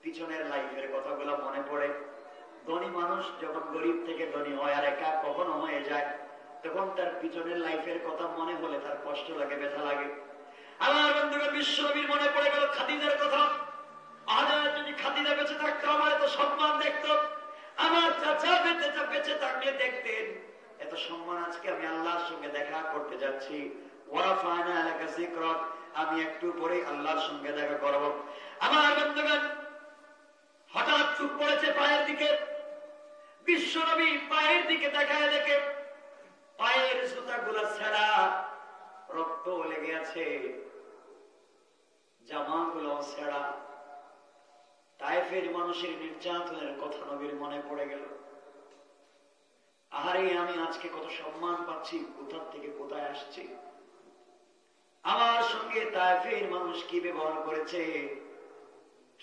পিছনের লাইফের কথাগুলা মনে পড়ে। ধনী মানুষ যখন গরিব থেকে ধনী হয় আর একা কখনো হয়ে যায়, তখন তার পিছনের লাইফের কথা মনে হলে তার কষ্ট লাগে, ব্যথা লাগে। আমার বন্ধুরা, বিশ্বনবীর মনে পড়ে গেল খাদিজার কথা। যদি খাদিজা বেঁচে থাকতো, আমার এত সম্মান দেখতো, আমার চাচা বেঁচে থাকলে দেখতেন এত সম্মান। আজকে আমি আল্লাহর সঙ্গে দেখা করতে যাচ্ছি, ওয়ারফা'না লাকা যিকরাক, আমি একটু পরে আল্লাহর সঙ্গে দেখা করব। আমার বন্ধুগণ, হঠাৎ চুপ পড়েছে পায়ের দিকে। বিশ্বনবী পায়ের দিকে তাকায় দেখে পায়ের জুতাগুলা ছেঁড়া, রক্ত লেগে আছে, জামাগুলো ছেঁড়া। তায়েফের মানুষের নির্যাতনের কথা নবীর মনে পড়ে গেল। আরে আমি আজকে কত সম্মান পাচ্ছি, কোথা থেকে কোথায় আসছি, আমার সঙ্গে তায়েফের মানুষ কি ব্যবহার করেছে,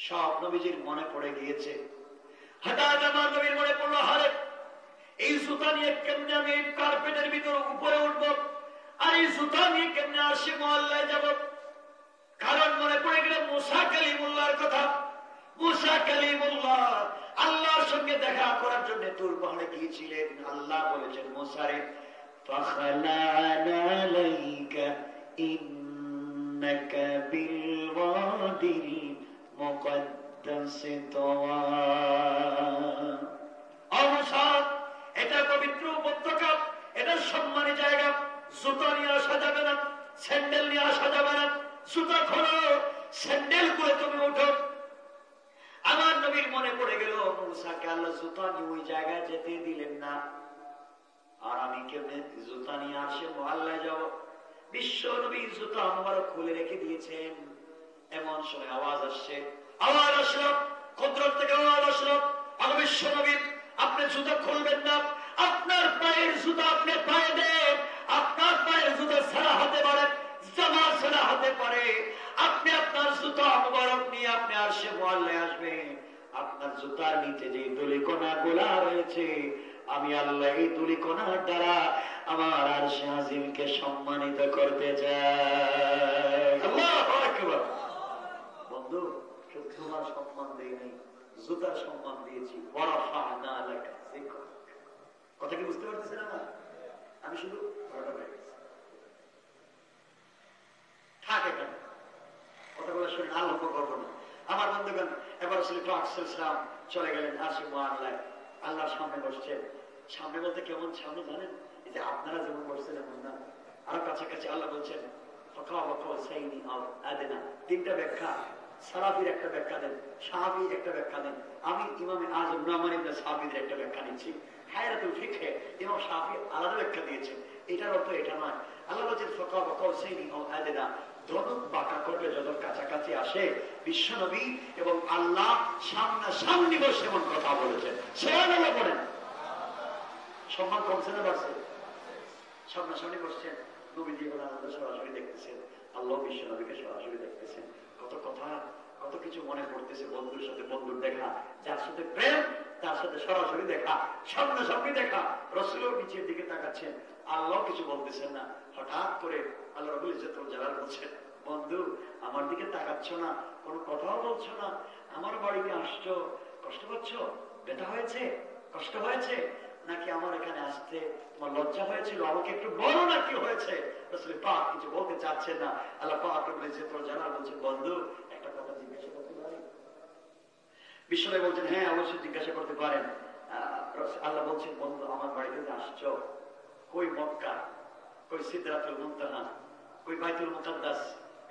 সব নবীজির মনে পড়ে গিয়েছে। হঠাৎ আমার নবীর মনে পড়লো, হারে এই জুতা নিয়ে কেমনে আমি কার্পেটের ভিতর উপরে উঠবো, আর এই জুতা নিয়ে কেমনে আরশে মুআল্লায় যাব। কারণ মনে পড়ে গেল মুসা কালিমুল্লাহর কথা। মুসা কালিমুল্লাহ আল্লাহর সঙ্গে দেখা করার জন্য তুর পাহাড়ে গিয়েছিলেন। আল্লাহ বলেছেন মুসারে ফাখলানা লাইকা ইন্নাকা বিল ওয়াদিল মুকদ্দাস তাওয়া। অবসাদ এটা পবিত্র উপত্যকা, এটা সম্মানী জায়গা, জুতা নিয়ে আসা যাবে না, স্যান্ডেল নিয়ে আসা যাবে না। জুতা খোলো, স্যান্ডেল করে তুমি উঠো। আমার নবীর মনে পড়ে গেল মুসাকে আল্লাহ জুতা নিয়ে ওই জায়গায় যেতে দিলেন না, আর আমি কেমনে জুতা নিয়ে আরশে মুআল্লায় যাব। বিশ্ব নবীর জুতা মুবারক খুলে রেখে দিয়েছেন। এমন সময় আওয়াজ আসছে, আওয়াজ আসলো কুদরত থেকে, আওয়াজ আসলো আমি বিশ্ব নবী আপনি জুতা খুলবেন না, আপনার পায়ের জুতা আপনি পায়ে দেন। আপনার পায়ের জুতা ছাড়া হতে পারে, জামা ছাড়া হতে পারে। আপনি আপনার জুতা মুবারক নিয়ে আপনি আরশে মুআল্লায় আসবেন। আপনার জুতার নিচে যে ধূলিকণা গোলা রয়েছে, আমি আল্লাহ এই ধূলিকণার দ্বারা আমার আরশে আজিমকে সম্মানিত করতে চাই। আল্লাহু আকবার। বন্ধু, শুধু তোমার সম্মান দেই নাই, জুতার সম্মান দিয়েছি। ওয়ারাফা'না লাকা যিকরাক। কথা কি বুঝতে পারতেছেন? আমি শুধু থাকে কেন কথাগুলো শুনে আলোক করবো না। আমার বন্ধুগণ, এবার রাসূলুল্লাহ চলে গেলেন আরশে মুআল্লায়। আল্লাহর সামনে বসছেন। সামনে বলতে কেমন সামনে জানেন? এই যে আপনারা যেমন বসছেন এমন না, আরো কাছাকাছি। আল্লাহ বলছেন তিনটা ব্যাখ্যা, সারাফির একটা ব্যাখ্যা দেন, সাহাবী একটা ব্যাখ্যা দেন। আমি ইমামে আযম নু'মান ইবনে সাবিদের একটা ব্যাখ্যা নিচ্ছি। হায়াতুল ফিকহে ইমাম শাফি আলাদা ব্যাখ্যা দিয়েছেন। এটার অর্থ এটা নয়। আল্লাহ বলছেন ফাকাবা কাউসাইনি আও আদনা, ধনুক বাঁকা করবে যত কাছাকাছি আসে, বিশ্বনবী এবং আল্লাহ সামনাসামনি বসে এমন কথা বলেছেন। সুবহানাল্লাহ বলেন। সম্মান কমছে না বাড়ছে? সামনাসামনি বসছেন, নবীজি এবং আল্লাহ সরাসরি দেখতেছেন, আল্লাহ বিশ্বনবীকে সরাসরি দেখতেছেন। কত কথা, কত কিছু মনে পড়তেছে। বন্ধুর সাথে বন্ধুর দেখা, যার সাথে প্রেম তার সাথে সরাসরি দেখা, সামনাসামনি দেখা। রাসূলও নিচের দিকে তাকাচ্ছেন, আল্লাহ কিছু বলতেছেন না। হঠাৎ করে আল্লাহ রাব্বুল ইজ্জত ওয়াল জালাল বলছেন, বন্ধু আমার দিকে তাকাচ্ছ না, কোনো কথাও বলছো না, আমার বাড়িতে আসছো, কষ্ট পাচ্ছ, ব্যথা হয়েছে, কষ্ট হয়েছে নাকি আমার এখানে আসতে তোমার লজ্জা হয়েছিল? আমাকে একটু বলো না কি হয়েছে। রাসূল পাক কিছু বলতে চাচ্ছেন না। আল্লাহ পাক রাব্বুল ইজ্জত ওয়াল জালাল বলছেন, বন্ধু একটা কথা জিজ্ঞাসা করতে পারি? বিশ্বনবী বলছেন, হ্যাঁ অবশ্যই জিজ্ঞাসা করতে পারেন। আল্লাহ বলছেন, বন্ধু আমার বাড়িতে আসছো, কই মক্কা, কই সিদরাতুল মুনতাহা, কই বাইতুল মুকাদ্দাস,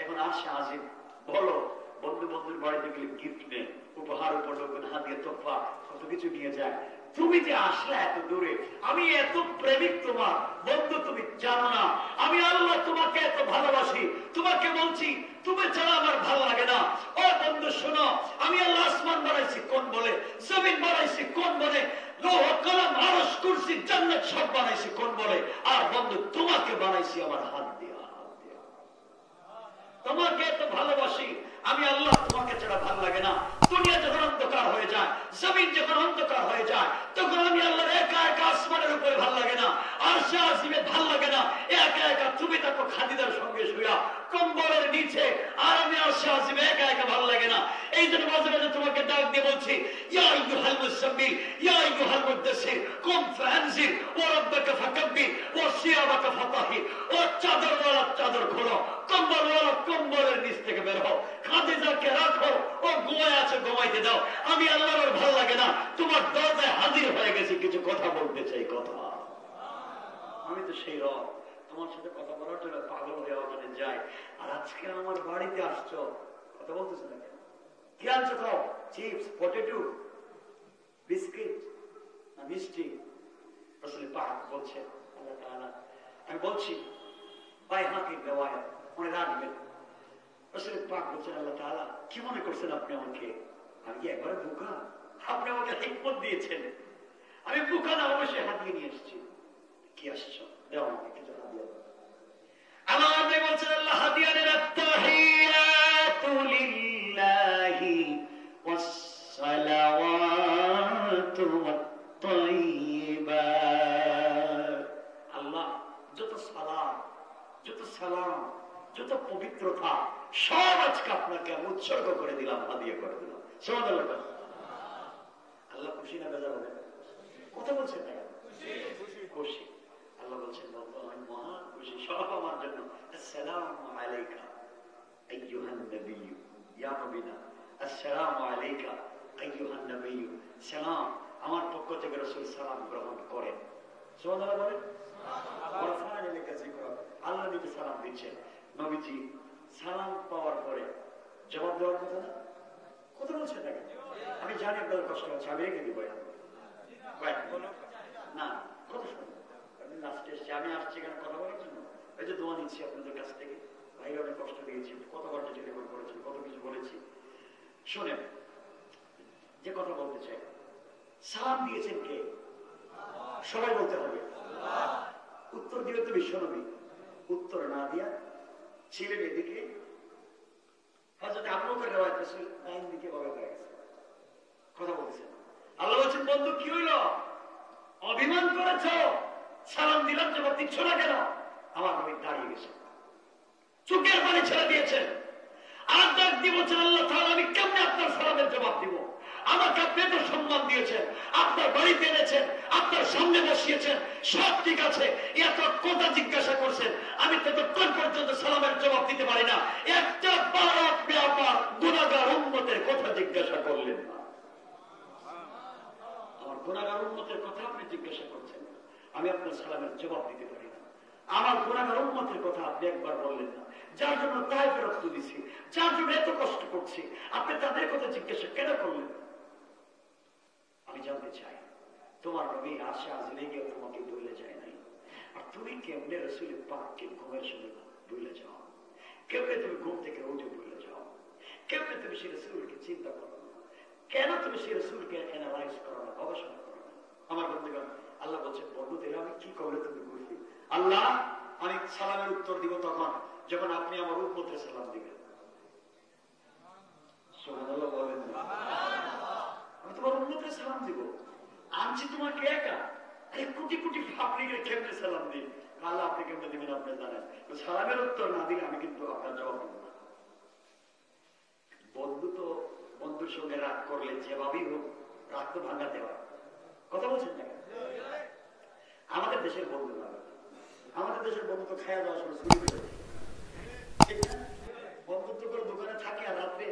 এখন আরশে আজিম, বলো। বন্ধু বন্ধুর বাড়িতে গেলে গিফট নেই, উপহার উপঢৌকন, হাদিয়া তোহফা, কত কিছু নিয়ে যায়। তুমি যে আসলে এত দূরে, আমি এত প্রেমিক তোমার বন্ধু, তুমি জানো না আমি আল্লাহ তোমাকে এত ভালোবাসি। তোমাকে বলছি তুমি ছাড়া আমার ভালো লাগে না। ও বন্ধু শোনো, আমি আল্লাহ আসমান বানাইছি কোন বলে, জমিন বানাইছি কোন বলে, লৌহ কলম আরশ কুরসি জান্নাত সব বানাইছি কোন বলে, আর বন্ধু তোমাকে বানাইছি আমার হাত দিয়া। তোমাকে এত ভালোবাসি আমি আল্লাহ, তোমাকে ছাড়া ভালো লাগে না। দুনিয়া যখন অন্ধকার হয়ে যায়, জমিন যখন অন্ধকার হয়ে যায়, তখন আমি আল্লাহর একা একা আসমানের উপরে ভালো লাগে না, আরশে আজিমে ভালো লাগে না। একা একা তুমি থাকো খাদিজার সঙ্গে শুয়া কম্বলের নিচে, আর আমি আরশে আজিমে একা একা ভালো লাগে না। এই জন্য মাঝে মাঝে তোমাকে ডাক দিয়ে বলছি, ইয়া আইয়ুহাল মুযাম্মিল, ইয়া আইয়ুহাল মুদ্দাসসির, কুম ফানজির, ওয়া রাব্বাকা ফাকাব্বির, ওয়া সিয়াবাকা ফাতাহির। ও চাদরওয়ালা চাদর খোলো, কম্বলওয়ালা কম্বলের নিচ থেকে বের হও, খাদিজাকে রাখো, ও ঘুমায় আছে ঘুমাইতে দাও। আমি আল্লাহর ভালো লাগে না, তোমার দরজায় হাজির হয়ে গেছি, কিছু কথা বলতে চাই। কথা আমি তো সেই রব, তোমার সাথে কথা বলার জন্য পাগল হয়ে ওখানে যাই, আর আজকে আমার বাড়িতে আসছো, কথা বলতেছো না কেন? কি আনছো? খাও, চিপস, পটেটো, বিস্কিট না মিষ্টি? রাসূল পাক বলছেন, আল্লাহ তাআলা, আমি বলছি বাইহাকির রিওয়ায়াত, মনে রাখবেন। রাসূল পাক বলছেন, আল্লাহ তাআলা কি মনে করছেন আপনি আমাকে? আমি কি একবারে বোকা? আপনি আমাকে হিকমত দিয়েছেন, আমি বোকা না, অবশ্যই হাতিয়ে নিয়ে এসেছি। কি আসছো? দেও আমাকে কিছু হাদিয়া। আল্লাহ বলছেন, আল্লাহ হাদিয়া দেন, আত-তাহিয়াতু লিল্লাহি ওয়াস-সালাওয়াতু ওয়াত-তাইয়্যিবাত যত পবিত্রতা সব আজকে আপনাকে আমি উৎসর্গ করে দিলাম, হাদিয়া করে দিলাম। আল্লাহ খুশি না বেজার হবে? কথা বলছেন না? খুশি। আল্লাহ বলছেন আমি মহান খুশি, সব আমার জন্য। আসসালামু আলাইকা আইয়ুহান নবিয়্যু, ইয়া নবীনা আসসালামু আলাইকা আইয়ুহান নবিয়্যু, সালাম আমার পক্ষ থেকে রাসূল সালাম গ্রহণ করেন। সুবহানাল্লাহ বলেন। আল্লাহ নিজে সালাম দিচ্ছেন, নবীজি সালাম পাওয়ার পরে জবাব দেওয়ার কথা না? কথা বলছেন না? আমি জানি আপনাদের কষ্ট হচ্ছে, আমি রেখে দিব না, কথা শুনুন। লাস্টে এসছি, আমি আসছি কেন কথা বলার জন্য? এই যে দোয়া নিচ্ছি আপনাদের কাছ থেকে, ভাই অনেক কষ্ট দিয়েছি, কতবার টেলিফোন করেছি, কত কিছু বলেছি। শোনেন, যে কথা বলতে চাই, সালাম দিয়েছেন কে? সবাই বলতে হবে। উত্তর দিবে তো বিশ্বনবী। উত্তর না দিয়া ছিলেন এদিকে, হযরত আবু বকর রিওয়ায়াত আছে ডাইন দিকে ভাবে হয়ে গেছে। কথা বলছেন। আল্লাহ বলছেন বন্ধু কি হইল? অভিমান করেছ, সালাম দিলাম জবাব দিচ্ছ না কেন? আমার নবী দাঁড়িয়ে গেছে, চোখের পানি ছেড়ে দিয়েছেন। আর ডাক দিয়ে বলছেন আল্লাহ তাআলা আমি কেমনে আপনার সালামের জবাব দিব? আমাকে আপনি এত সম্মান দিয়েছেন, আপনার বাড়িতে এনেছেন, আপনার সামনে বসিয়েছেন, সব ঠিক আছে, এত কথা জিজ্ঞাসা করছেন, আমি ততক্ষণ পর্যন্ত সালামের জবাব দিতে পারি না। একটা বার আপনি আমার গুনাহগার উম্মতের কথা জিজ্ঞাসা করলেন না। আমার গুনাহগার উম্মতের কথা আপনি জিজ্ঞাসা করছেন, আমি আপনার সালামের জবাব দিতে পারি না। আমার গুনাহগার উম্মতের কথা আপনি একবার বললেন না, যার জন্য তায়েফে রক্ত দিছি, যার জন্য এত কষ্ট করছি, আপনি তাদের কথা জিজ্ঞাসা কেন করলেন? আমি জানতে চাই, তোমার নবী আশা আজলে গিয়ে তোমাকে ভুলে যায় নাই, আর তুমি কেমনে রাসূলের পাককে ঘুমের সময় ভুলে যাও? কেমনে তুমি ঘুম থেকে উঠে ভুলে যাও? কেমনে তুমি সেই রাসূলকে চিন্তা করো না? কেন তুমি সেই রাসূলকে অ্যানালাইজ করো না, গবেষণা করো না? আমার বন্ধুগণ, আল্লাহ বলছেন বন্ধুদের আমি কি করলে তুমি খুশি? আল্লাহ আমি সালামের উত্তর দিব তখন যখন আপনি আমার উম্মতের সালাম দিবেন। সুবহানাল্লাহ বলেন। আমি তোমার উম্মতের সালাম দিব, আনছি তোমাকে একা, আরে কোটি কোটি পাবলিকের কেমনে সালাম দিই? আল্লাহ আপনি কেমনে দিবেন আপনি জানেন। সালামের উত্তর না দিলে আমি কিন্তু আপনার জবাব দেব না। বন্ধু তো বন্ধুর সঙ্গে রাগ করলে যেভাবেই হোক রাগ তো ভাঙা দেওয়া। কথা বলছেন না? আমাদের দেশের বন্ধু না, আমাদের দেশের বন্ধু তো খাওয়া দাওয়ার সময় শুরু হয়ে যায়, ঠিক না? বন্ধুত্ব করে দোকানে থাকে আর রাত্রে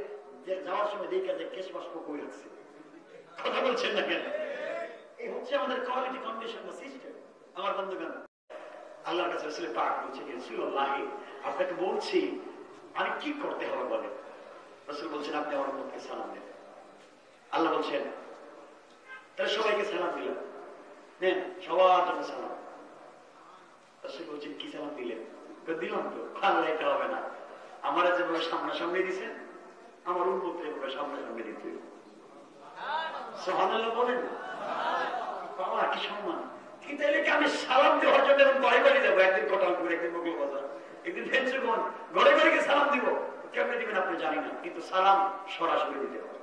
যাওয়ার সময় দেখে যায় কেশ বাষ্প করে রাখছে। কথা বলছেন না কেন? এই হচ্ছে আমাদের কোয়ালিটি কন্ডিশন বা সিস্টেম। আমার বন্ধুগণ, আল্লাহর কাছে রাসূল পাক বলছেন রাসূলুল্লাহ আপনাকে বলছি আমি কি করতে হবে বলেন? রাসূল বলছেন আপনি আমার উম্মতকে সালাম দেন। আল্লাহ বলছেন তাহলে সবাইকে সালাম দিলেন, নেন সবার জন্য সালাম। রাসূল বলছেন কি সালাম দিলেন? দিলাম তো। আল্লাহ এটা হবে না, আমার যেভাবে সামনাসামনি দিছেন আমার উম্মতকে এভাবে সামনাসামনি দিতে হবে। সুবহানাল্লাহ বলেন। বাবা কি সম্মান! কিন্তু এলাকে আমি সালাম দেওয়ার জন্য এখন ঘরে ঘরে যাবো, একদিন কটালপুর, একদিন বকুল বাজার, একদিন ফেন্সুগঞ্জ, ঘরে ঘরে গিয়ে সালাম দিব। কেমনে দিবেন আপনি জানি না, কিন্তু সালাম সরাসরি দিতে হবে,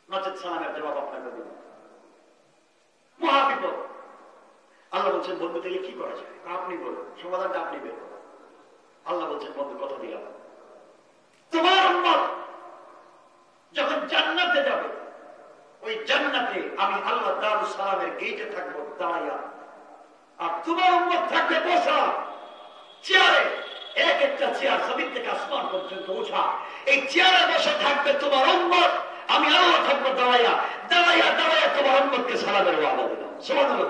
নচেত সালামের জবাব আপনাকে দেব। মহাবিপদ। আল্লাহ বলছেন বন্ধু থেকে কি করা যায়? আপনি বলুন, সমাধানটা আপনি বের করুন। আল্লাহ বলছেন বন্ধু কথা দিলাম, তোমার উম্মত যখন জান্নাতে যাবে ওই জান্নাতে আমি আল্লাহ দারুস সালামের গেটে থাকবো দাঁড়াইয়া, আর তোমার উম্মত থাকবে বসা চেয়ারে। এক একটা চেয়ার জমিন থেকে আসমান পর্যন্ত উঠা, এই চেয়ারে বসে থাকবে তোমার উম্মত, আমি আল্লাহ থাকবো দাঁড়াইয়া দাঁড়াইয়া দাঁড়াইয়া তোমার উম্মতকে সালামের ওয়াদা দিলাম। সুবহানাল্লাহ।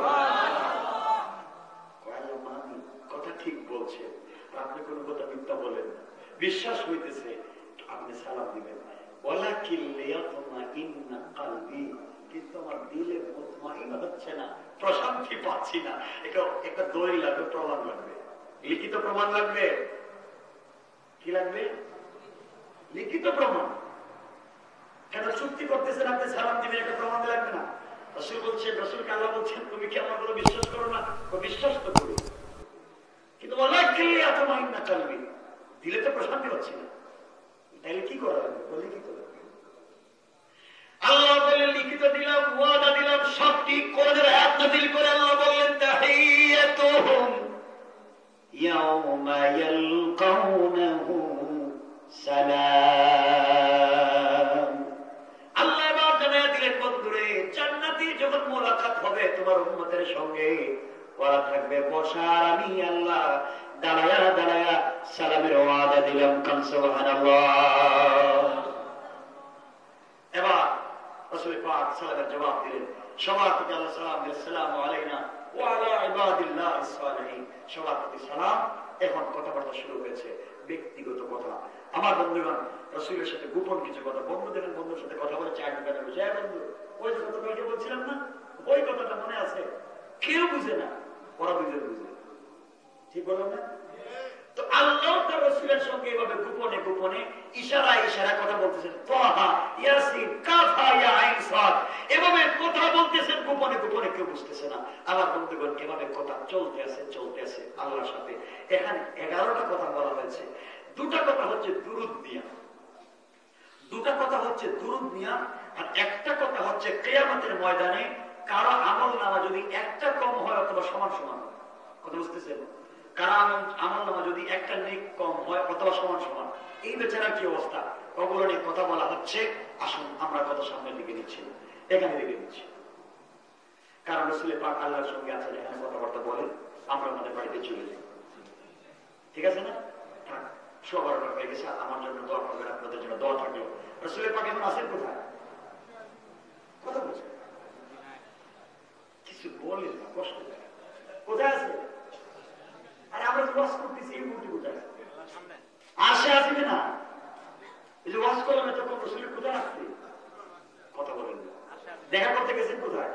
কথা ঠিক বলছে, আপনি কোন কথা মিথ্যা বলেন না, বিশ্বাস হইতেছে আপনি সালাম দিবেন। কিন্তু আমার দিলে মুতমাইন হচ্ছে না, প্রশান্তি পাচ্ছি না। একটা দলিল লাগবে, প্রমাণ লাগবে, লিখিত প্রমাণ লাগবে। কি লাগবে? লিখিত প্রমাণ। কেন চুক্তি করতেছেন আপনি সালাম দিবেন, একটা প্রমাণ লাগবে না? রাসূল বলছেন, রাসূলকে আল্লাহ বলছেন তুমি কি আমার কোনো বিশ্বাস করো না? বিশ্বাস তো করি, কিন্তু দিলে তো প্রশান্তি হচ্ছে না, তাইলে কি করা লাগবে? লিখিত লাগবে। আল্লাহ বললেন লিখিত দিলাম, ওয়াদা দিলাম, সব ঠিক। কোরআনের আয়াত নাযিল করে আল্লাহ বললেন তাহিয়াতুহুম ইয়াউমা ইয়ালকাউনাহু সালাম। আল্লাহ এবার জানায় দিলেন, বন্ধুরে জান্নাতি যখন মোলাকাত হবে তোমার উম্মতের সঙ্গে, ওরা থাকবে বসা, আমি আল্লাহ দাঁড়ায়া দাঁড়ায়া সালামের ওয়াদা দিলাম। কান সুবহানাল্লাহ। এবার রাসূল পাক সালামের জবাব দিলেন, সবার প্রতি আল্লাহ সালাম দিলেন, আসসালামু আলাইনা ওয়া আলা ইবাদিল্লাহিস সালিহিন। সবার প্রতি সালাম। এখন কথাবার্তা শুরু হয়েছে, ব্যক্তিগত কথা। আমার বন্ধুগণ, রাসূলের সাথে গোপন কিছু কথা, বন্ধু দেখেন বন্ধুর সাথে কথা বলে চায়ের দোকানে বসে, হ্যাঁ বন্ধু ওই যে কথা তোমাকে বলছিলাম না, ওই কথাটা মনে আছে? কেউ বুঝে না, ওরা বুঝে বুঝে। ঠিক বললাম না? তো আল্লাহ তার রাসূলের সঙ্গে এভাবে গোপনে গোপনে ইশারা ইশারা কথা বলতেছেন, তাহা ইয়াসিন কাফা ইয়া আইন সাদ, এভাবে কথা বলতেছেন গোপনে গোপনে, কেউ বুঝতেছে না। আমার বন্ধুগণ, এভাবে কথা চলতে আছে আল্লাহর সাথে। এখানে 11টা কথা বলা হয়েছে। দুটা কথা হচ্ছে দুরূদ নিয়া, আর একটা কথা হচ্ছে কিয়ামতের ময়দানে কারো আমল নামা যদি একটা কম হয় অথবা সমান সমান হয়। কথা বুঝতেছেন? কারো আমল নামা যদি একটা নেক কম হয় অথবা সমান সমান, এই বেচারার কি অবস্থা, ওগুলো নিয়ে কথা বলা হচ্ছে। আসুন আমরা কথা সামনের দিকে নিচ্ছি, এখানে দিকে নিচ্ছি। কারণ রাসূল পাক আল্লাহর সঙ্গে আছেন, এখানে কথাবার্তা বলেন, আমরা আমাদের বাড়িতে চলে যাই। ঠিক আছে না? সবার হয়ে গেছে। আমার জন্য দোয়া করবেন, আপনাদের জন্য দোয়া থাকলো। রাসূল পাক এখন আছেন কোথায়? কথা বলছেন, কিছু বলেন না, কষ্ট দেয়। কোথায় আছে? আরে আমরা যে ওয়াজ করতেছি এই মুহূর্তে কোথায় আসে? আসবে না? এই যে ওয়াজ করলাম তখন রাসূল কোথায় আসছে? কথা বলেন না। দেখা করতে গেছেন কোথায়?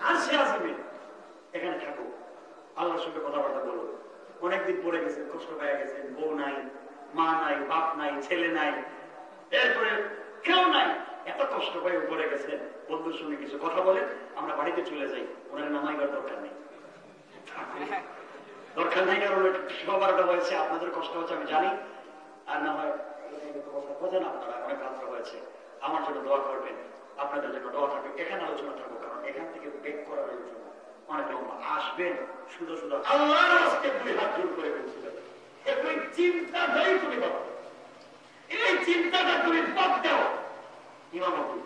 আসবে। এখানে থাকো, আল্লাহর সঙ্গে কথাবার্তা বলো। অনেকদিন পরে গেছেন, কষ্ট পেয়ে গেছেন, বউ নাই, মা নাই, বাপ নাই, ছেলে নাই, এরপরে কেউ নাই, এত কষ্ট করে উপরে গেছেন। বন্ধুর সঙ্গে কিছু কথা বলেন, আমরা বাড়িতে চলে যাই। ওনার নামাইবার দরকার নেই, কারণ সবারটা হয়েছে, আপনাদের কষ্ট হচ্ছে আমি জানি। আর না হয় বোঝেন আপনারা, অনেক রাত্র হয়েছে। আমার জন্য দোয়া করবেন, আপনাদের জন্য দোয়া থাকবে। এখানে আলোচনা থাকবো, কারণ এখান থেকে বেক করার আলোচনা অনেক লম্বা। আসবেন শুধু শুধু আল্লাহর আজকে 2 হাত জোর করে বলছিলেন, একটু চিন্তাটাই তুমি পাবো, এই চিন্তাটা তুমি বাদ দাও। ইমামতি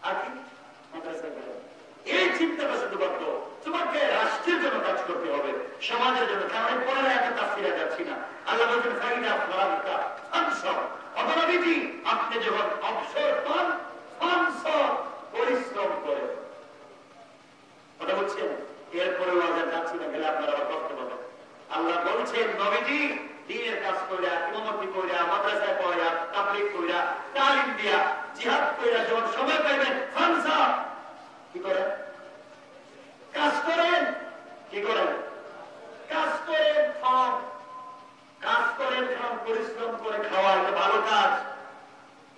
আর কি মাদ্রাসা গেল, এই চিন্তাটা শুধু বাদ দাও। তোমাকে রাষ্ট্রের জন্য কাজ করতে হবে, সমাজের জন্য। কারণ পরে একটা তাফসীরে যাচ্ছি না। আল্লাহ বলেন ফাইদা ফারাগতা ফানসাব, অবনবীজি আপনি যখন অবসর পান ফানসাব, পরিশ্রম করেন। কথা বলছেন? এরপরে ওয়াজের যাচ্ছি না, গেলে আপনারা আবার কষ্ট পাবেন। আল্লাহ বলছেন নবীজি দ্বীনের কাজ কইরা, ইমামতি কইরা, মাদ্রাসায় পড়া, তাবলীগ কইরা, তালিম দিয়া, জিহাদ কইরা যখন সময় পাইবেন ফানসাব, কি করেন? কাজ করেন। কি করেন? কাজ করেন, খান। কাজ করেন, খান, পরিশ্রম করে খাওয়া, এটা ভালো কাজ।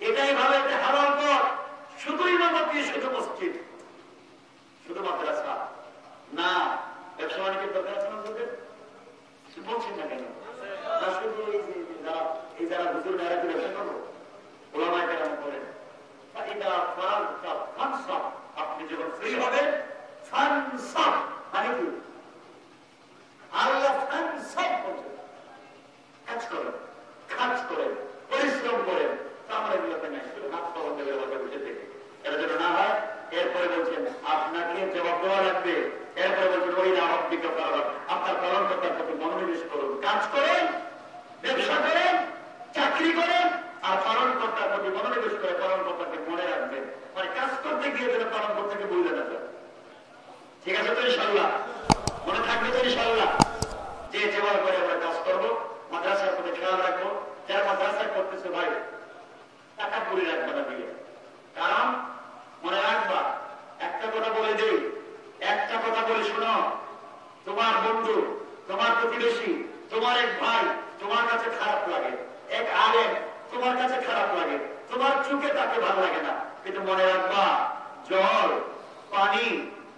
এটাই ভালো, এটা হালাল পথ। শুধু ইমামতি, শুধু মসজিদ, শুধু মাদ্রাসা না। ব্যবসা বাণিজ্যের দরকার আছে না? বলছেন না কেন? শুধু এই যারা হুজুর মেয়েরা কি ব্যবসা করবো? ওলামায়ে কেরাম করেন। আপনি যখন ফ্রি হবেন ফানসাব, মানে কি? আল্লাহ ফানসাব বলছেন, কাজ করেন, কাজ করেন, পরিশ্রম করেন। আমরা এগুলোতে নাই, শুধু হাত পাবন দেবে বুঝে থেকে, এটা যেন না হয়। এরপরে বলছেন আপনাকে জবাব দেওয়া লাগবে। এরপরে বলছেন ওই রাহব বিজ্ঞাপন, আপনার পালনকর্তার প্রতি মনোনিবেশ করুন। কাজ করেন, ব্যবসা করেন, চাকরি করেন, আর পালনকর্তার প্রতি মনোনিবেশ করে পালনকর্তাকে মনে রাখবেন। মানে কাজ করতে গিয়ে যেন পালনকর্তাকে বুঝে না যায়। ঠিক আছে তো ইনশাআল্লাহ? মনে থাকবে তো ইনশাআল্লাহ? যে যেভাবে করে আমরা কাজ করবো, মাদ্রাসার প্রতি খেয়াল রাখবো। যারা মাদ্রাসায় করতেছে ভাই, টাকা পুরি রাখবে না দিলে। কারণ মনে রাখবা, একটা কথা বলে দিই, একটা কথা বলে শোনো, তোমার বন্ধু, তোমার প্রতিবেশী, তোমার এক ভাই তোমার কাছে খারাপ লাগে, এক আলেম তোমার কাছে খারাপ লাগে, তোমার চোখে তাকে ভালো লাগে না, কিন্তু মনে রাখবা জল, পানি,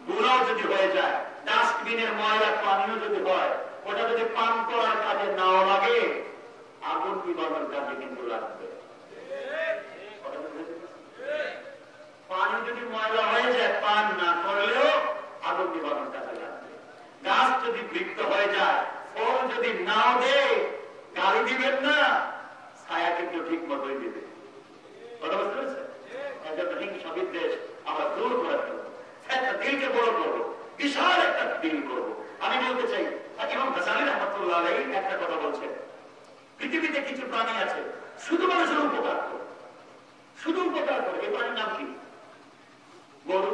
বুড়াও যদি হয়ে যায়, ডাস্টবিনের ময়লা পানিও যদি হয়, ওটা যদি পান করার কাজে নাও লাগে, আগুন নিবানোর কাজে কিন্তু লাগবে। পানি যদি ময়লা হয়ে যায়, পান না করলেও আগুন নিবানোর কাজে লাগবে। গাছ যদি বৃক্ষ হয়ে যায়, ফল যদি দিবেন না, ছায়া কিন্তু ঠিক মতোই দিবে। কথা বুঝতে পেরেছেন? হিংসা বিদ্বেষ আমরা দূর করে ফেলবো, একটা দিলকে বড় করবো, বিশাল একটা দিল করবো। আমি বলতে চাই ইমাম গাজ্জালী রাহমাতুল্লাহ আলাইহি একটা কথা বলছেন, পৃথিবীতে কিছু প্রাণী আছে শুধু মানুষের উপকার করে, শুধু উপকার করে। এই প্রাণীর নাম কি? গরু,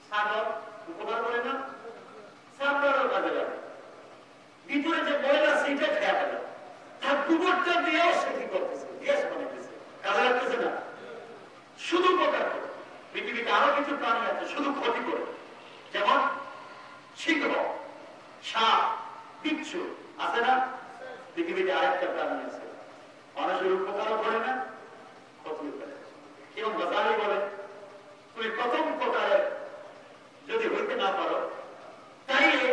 ছাগল উপকার করে না, সামনেরও কাজে লাগে, ভিতরে যে ময়লা সেটা খেয়া ফেলে, তার গোবরটা দিয়েও সে কি করতেছে, গ্যাস বানাইতেছে, কাজে লাগতেছে না, শুধু উপকার করে। পৃথিবীতে আরো কিছু প্রাণী আছে শুধু ক্ষতি করে, যেমন সিংহ, সাপ, বিচ্ছু আছে না? পৃথিবীতে আরেকটা প্রাণী আছে মানুষের উপকারও করে না, ক্ষতিও করে। এবং গাজ্জালী বলে তুমি প্রথম প্রকারের যদি হইতে না পারো তাইলে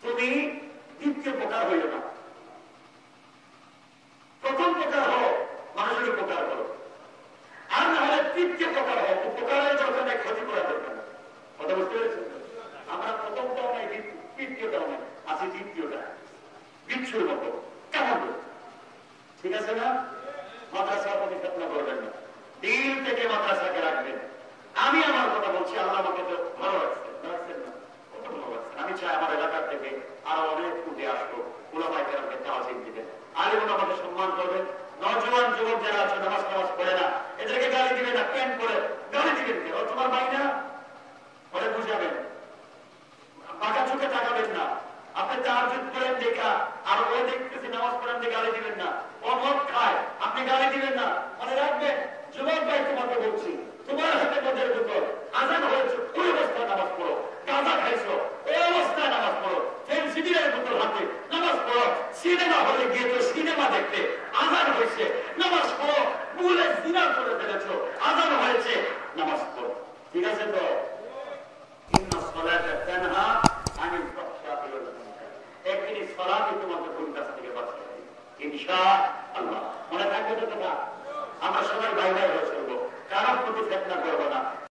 তুমি দ্বিতীয় প্রকার হইও না। প্রথম প্রকার হও, মানুষের উপকার করো, আর না হলে তৃতীয় প্রকার হও, উপকারের যখন ক্ষতি করা দরকার। কথা বুঝতে পেরেছেন? আমরা প্রথমটাও নাই, তৃতীয়টাও নাই, আছি তৃতীয়টা, বিচ্ছুর মতো। কেমন? ঠিক আছে না? মাদ্রাসা পরিকল্পনা করবেন না, দিল থেকে মাদ্রাসাকে রাখবেন। আমি আমার কথা বলছি, আল্লাহ আমাকে তো ভালো রাখছেন, রাখছেন না? কত ভালো রাখছেন। আমি চাই আমার এলাকার থেকে আরো অনেক উঠে আসবো, ওলামায়ে কেরামকে তাওয়াজিব দিবেন, আলেমরা আমাকে সম্মান করবেন। নওজোয়ান যুবক যারা আছে নামাজ পড়ে না, এদেরকে গালি দিবেন না, প্যান্ট পরে গালি দিবেন কেন? তোমার ভাই না, ওরা বুঝাবেন, বাঁকা চোখে তাকাবেন না। আপনি তাহাজ্জুদ করেন দেখা আর ও দেখতেছে নামাজ পড়েন দিয়ে গালি দিবেন না, ও মদ খায় আপনি গালি দিবেন না। মনে রাখবেন, যুবক ভাই তোমাকে বলছি, তোমার হাতে মধ্যে বোতল, আজান হয়েছে ওই অবস্থায় নামাজ পড়ো, গাঁজা খাইছো ওই অবস্থায় নামাজ পড়ো, ফেন্সিডিলের বোতল হাতে নামাজ পড়ো, সিনেমা হলে গিয়ে তো সিনেমা দেখতে আজান হয়েছে নামাজ পড়ো, ভুলে সিনেমা করে ফেলেছো আজান হয়েছে নামাজ পড়ো। ঠিক আছে তো? একদিন সালাতই তোমাকে ভুল কাছ থেকে বাঁচাবে ইনশাআল্লাহ। মনে থাকবে তো কথা? আমরা সবাই ভাই ভাই হয়েছে,